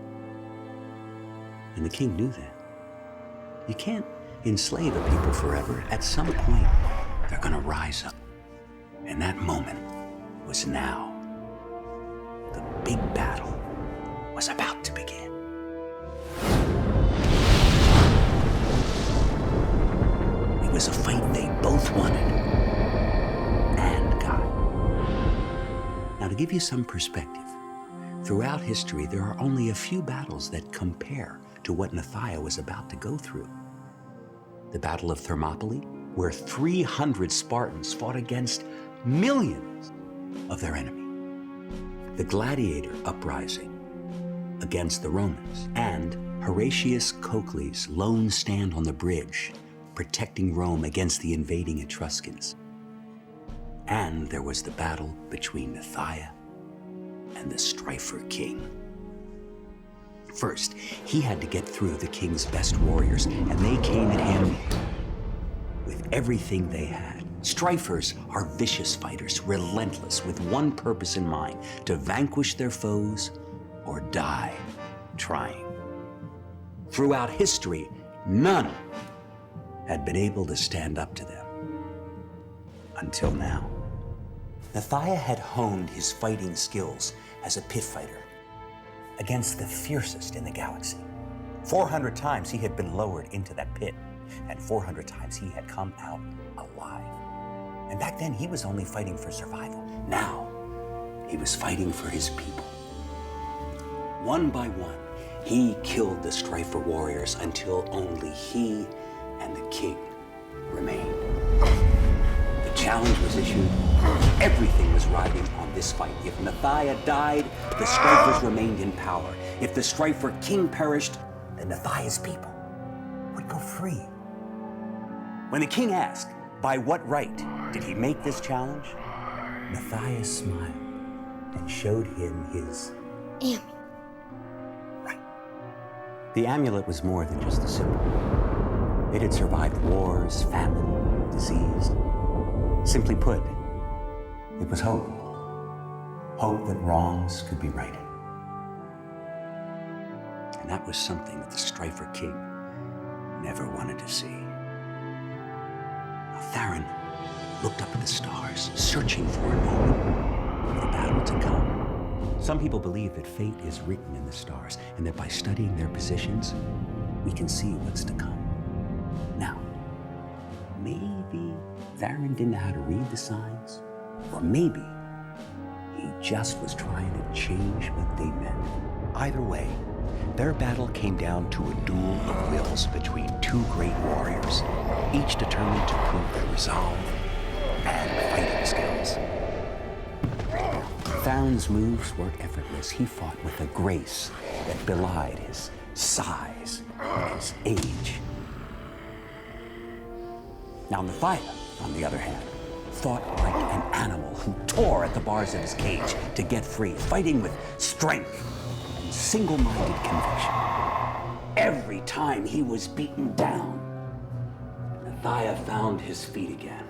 And the king knew that. You can't enslave a people forever. At some point, they're gonna rise up. And that moment was now. The big battle was about to begin. It was a fight they both wanted and got. Now, to give you some perspective, throughout history, there are only a few battles that compare to what Nethiah was about to go through. The Battle of Thermopylae, where 300 Spartans fought against millions of their enemy. The Gladiator Uprising against the Romans, and Horatius Cocles' lone stand on the bridge, protecting Rome against the invading Etruscans. And there was the battle between Nethiah and the Strifer King. First, he had to get through the king's best warriors, and they came at him with everything they had. Strifers are vicious fighters, relentless, with one purpose in mind: to vanquish their foes or die trying. Throughout history, none had been able to stand up to them. Until now. Nethiah had honed his fighting skills as a pit fighter against the fiercest in the galaxy. 400 times he had been lowered into that pit, and 400 times he had come out alive. And back then, he was only fighting for survival. Now, he was fighting for his people. One by one, he killed the Strifer warriors until only he and the king remained. The challenge was issued. Everything was riding on this fight. If Nethiah died, the Strifers remained in power. If the Strifer king perished, then Nethiah's people would go free. When the king asked, by what right did he make this challenge? Nethiah smiled and showed him his amulet. Right. The amulet was more than just a symbol. It had survived wars, famine, disease. Simply put, it was hope. Hope that wrongs could be righted. And that was something that the Strifer King never wanted to see. Theron looked up at the stars, searching for a moment for the battle to come. Some people believe that fate is written in the stars, and that by studying their positions, we can see what's to come. Now, maybe Theron didn't know how to read the signs, or maybe he just was trying to change what they meant. Either way, their battle came down to a duel of wills between two great warriors, each determined to prove their resolve and fighting skills. Theron's moves weren't effortless. He fought with a grace that belied his size and his age. Now Nethiah, on the other hand, fought like an animal who tore at the bars of his cage to get free, fighting with strength and single-minded conviction. Every time he was beaten down, Nethiah found his feet again.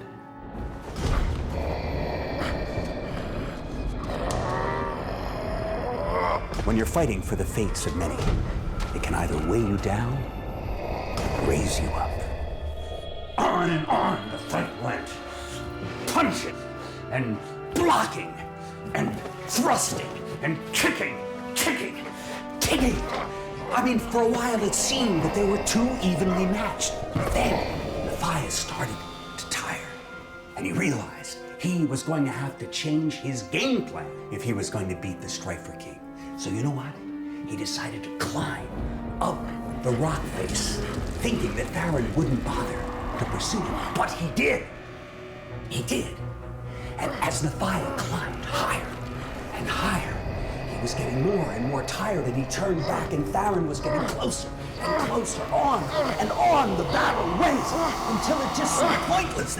When you're fighting for the fates of many, it can either weigh you down or raise you up. On and on the fight went, punching and blocking and thrusting and kicking. I mean, for a while it seemed that they were too evenly matched. But then Nethiah started to tire, and he realized He was going to have to change his game plan if he was going to beat the Strifer King. So you know what? He decided to climb up the rock face, thinking that Farron wouldn't bother to pursue him. But he did. He did. And as Nethiah climbed higher and higher, he was getting more and more tired, and he turned back, and Farron was getting closer and closer. On and on the battle went until it just seemed pointless.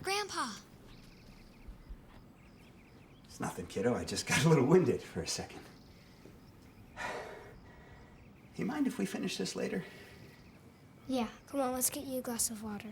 Grandpa! It's nothing, kiddo. I just got a little winded for a second. You mind if we finish this later? Yeah, come on, let's get you a glass of water.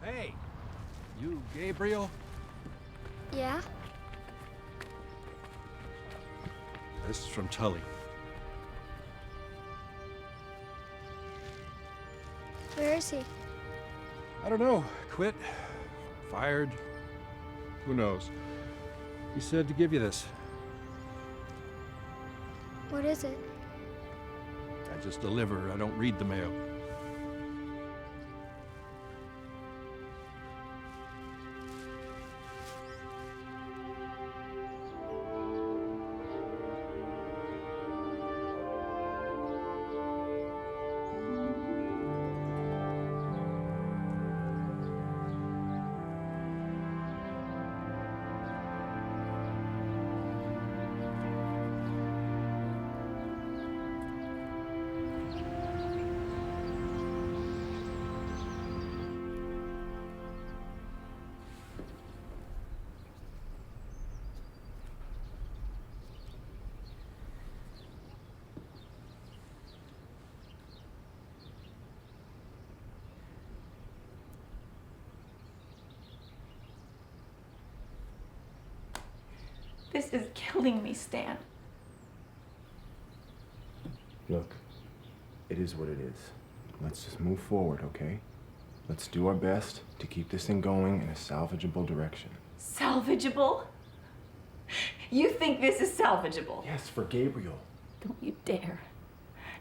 Hey, you Gabriel? Yeah? This is from Tully. Where is he? I don't know. Quit? Fired? Who knows? He said to give you this. What is it? I just deliver. I don't read the mail. This is killing me, Stan. Look, it is what it is. Let's just move forward, okay? Let's do our best to keep this thing going in a salvageable direction. Salvageable? You think this is salvageable? Yes, for Gabriel. Don't you dare.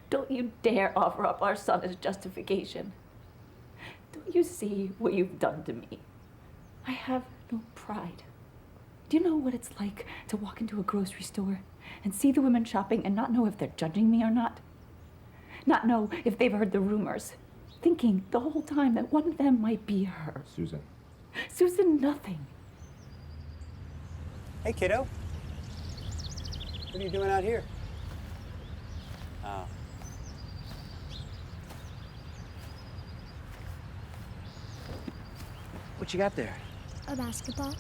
Don't you dare offer up our son as justification. Don't you see what you've done to me? I have no pride. Do you know what it's like to walk into a grocery store and see the women shopping and not know if they're judging me or not? Not know if they've heard the rumors, thinking the whole time that one of them might be her. Susan. Susan, nothing. Hey, kiddo. What are you doing out here? Oh. What you got there? A basketball.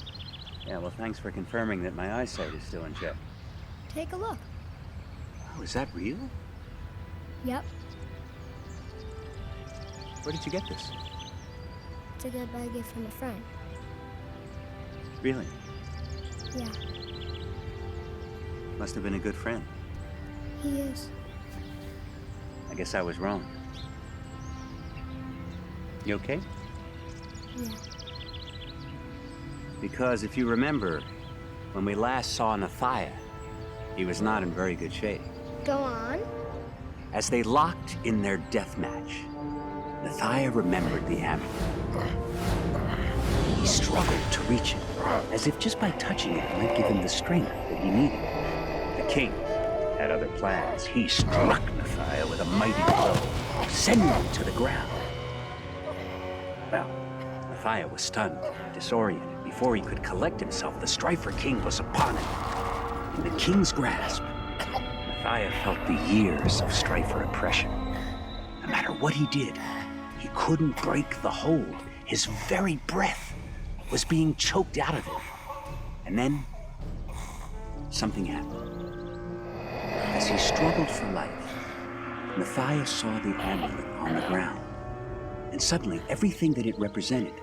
Yeah, well, thanks for confirming that my eyesight is still in check. Take a look. Oh, is that real? Yep. Where did you get this? It's a goodbye gift from a friend. Really? Yeah, Must have been a good friend. he is. I guess I was wrong. You okay? Yeah. Because if you remember, when we last saw Nethiah, he was not in very good shape. Go on. As they locked in their death match, Nethiah remembered the amulet. He struggled to reach it, as if just by touching it might give him the strength that he needed. The king had other plans. He struck Nethiah with a mighty blow, sending him to the ground. Well, Nethiah was stunned, disoriented. Before he could collect himself, the Strifer King was upon him. In the king's grasp, Nethiah felt the years of Strifer oppression. No matter what he did, he couldn't break the hold. His very breath was being choked out of him. And then, something happened. As he struggled for life, Nethiah saw the amulet on the ground. And suddenly, everything that it represented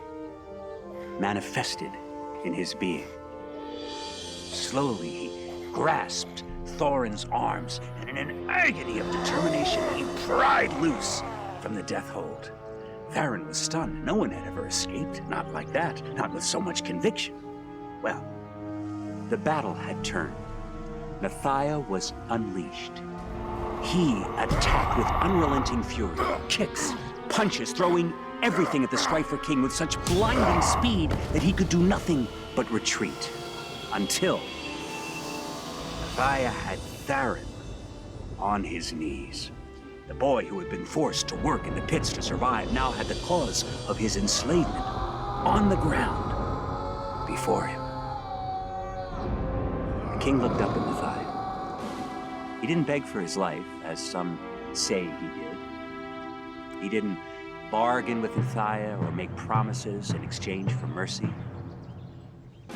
manifested in his being. Slowly, he grasped Thorin's arms, and in an agony of determination, he pried loose from the death hold. Theron was stunned. No one had ever escaped, not like that, not with so much conviction. Well, the battle had turned. Nethiah was unleashed. He attacked with unrelenting fury, kicks, punches, throwing everything at the Strifer King with such blinding speed that he could do nothing but retreat. Until Nethiah had Theron on his knees. The boy who had been forced to work in the pits to survive now had the cause of his enslavement on the ground before him. The king looked up at Nethiah. He didn't beg for his life, as some say he did. He didn't bargain with Nethiah or make promises in exchange for mercy.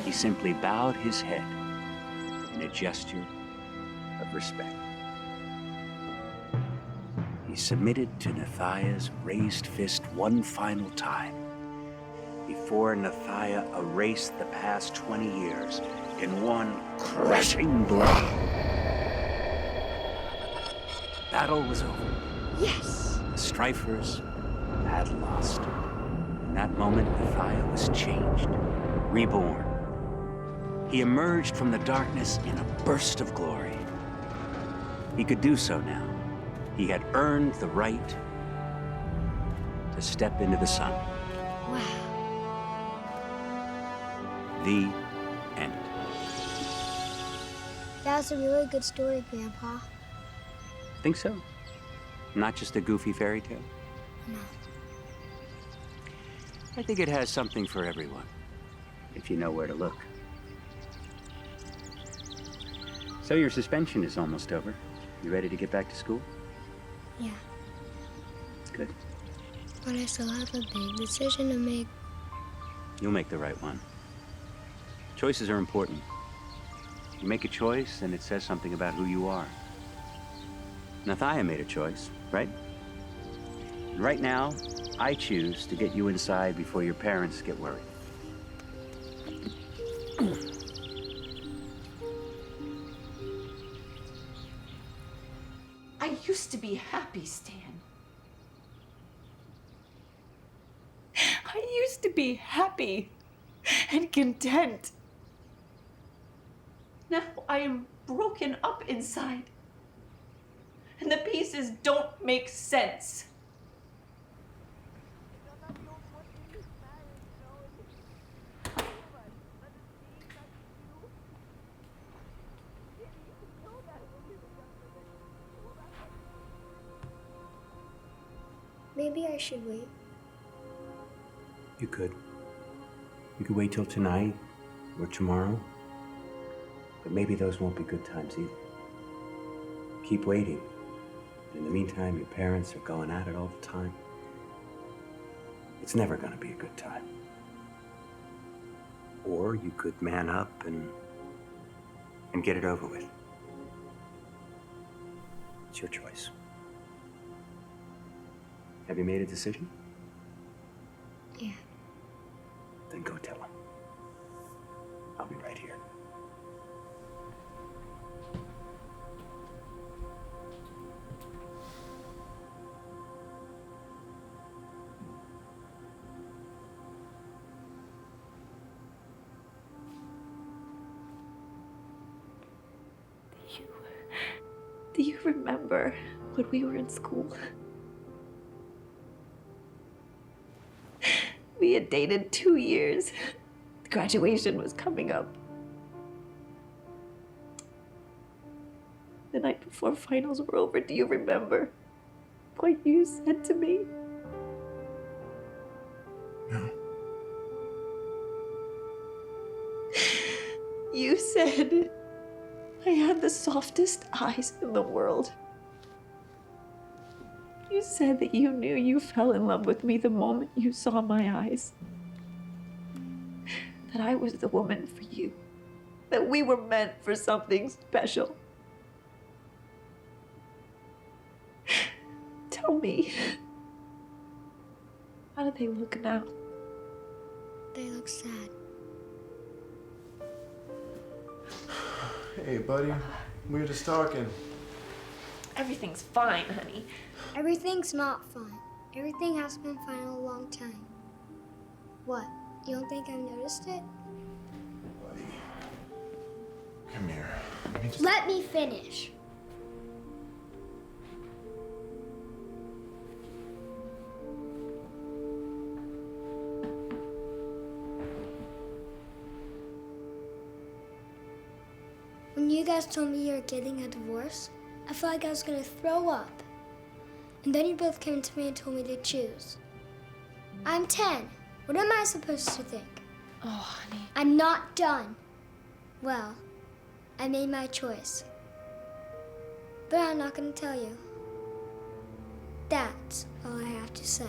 He simply bowed his head in a gesture of respect. He submitted to Nethiah's raised fist one final time before Nethiah erased the past 20 years in one crushing blow. Battle was over. Yes! The Strifers had lost. In that moment, Nethiah was changed, reborn. He emerged from the darkness in a burst of glory. He could do so now. He had earned the right to step into the sun. Wow. The end. That was a really good story, Grandpa. Think so? Not just a goofy fairy tale? No. I think it has something for everyone, if you know where to look. So your suspension is almost over. You ready to get back to school? Yeah. Good. But I still have a big decision to make. You'll make the right one. Choices are important. You make a choice, and it says something about who you are. Nethiah made a choice, right? And right now, I choose to get you inside before your parents get worried. I used to be happy, Stan. I used to be happy and content. Now I am broken up inside. And the pieces don't make sense. Maybe I should wait. You could. You could wait till tonight or tomorrow. But maybe those won't be good times either. Keep waiting. In the meantime, your parents are going at it all the time. It's never gonna be a good time. Or you could man up and get it over with. It's your choice. Have you made a decision? Yeah. Then go tell him. I'll be right here. Do you remember when we were in school? We had dated 2 years. Graduation was coming up. The night before finals were over, do you remember what you said to me? No. You said I had the softest eyes in the world. You said that you knew you fell in love with me the moment you saw my eyes. That I was the woman for you. That we were meant for something special. Tell me, how do they look now? They look sad. Hey, buddy. We were just talking. Everything's fine, honey. Everything's not fine. Everything has been fine a long time. What? You don't think I've noticed it? Buddy. Come here. Let me finish. When you guys told me you were getting a divorce, I felt like I was gonna throw up. And then you both came to me and told me to choose. I'm 10. What am I supposed to think? Oh, honey. I'm not done. Well, I made my choice. But I'm not gonna tell you. That's all I have to say.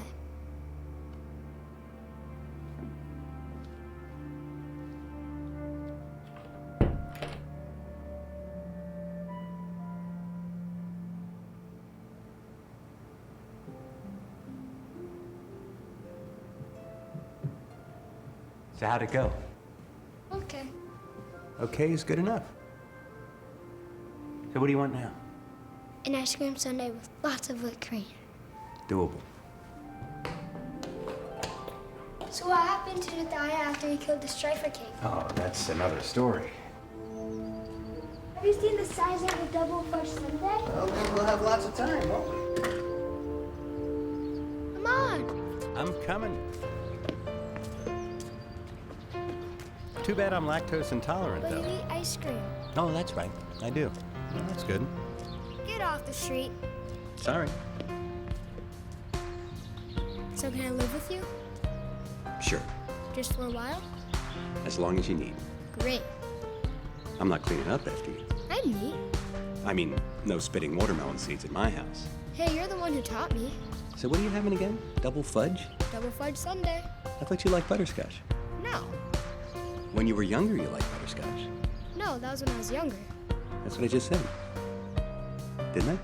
So how'd it go? Okay. Okay is good enough. So what do you want now? An ice cream sundae with lots of whipped cream. Doable. So what happened to Nethiah after he killed the Strifer King? Oh, that's another story. Have you seen the size of the double fudge sundae? Well, then we'll have lots of time, won't we? Come on. I'm coming. Too bad I'm lactose intolerant, But though. you eat ice cream. Oh, that's right. I do. Well, that's good. Get off the street. Sorry. So can I live with you? Sure, Just for a while? as long as you need. Great. I'm not cleaning up after you. I'm neat. I mean, no spitting watermelon seeds at my house. Hey, you're the one who taught me. So what are you having again? Double fudge? Double fudge sundae. I thought you liked butterscotch. No. When you were younger, you liked butterscotch. No, that was when I was younger. That's what I just said. Didn't I?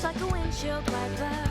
Like a windshield wiper.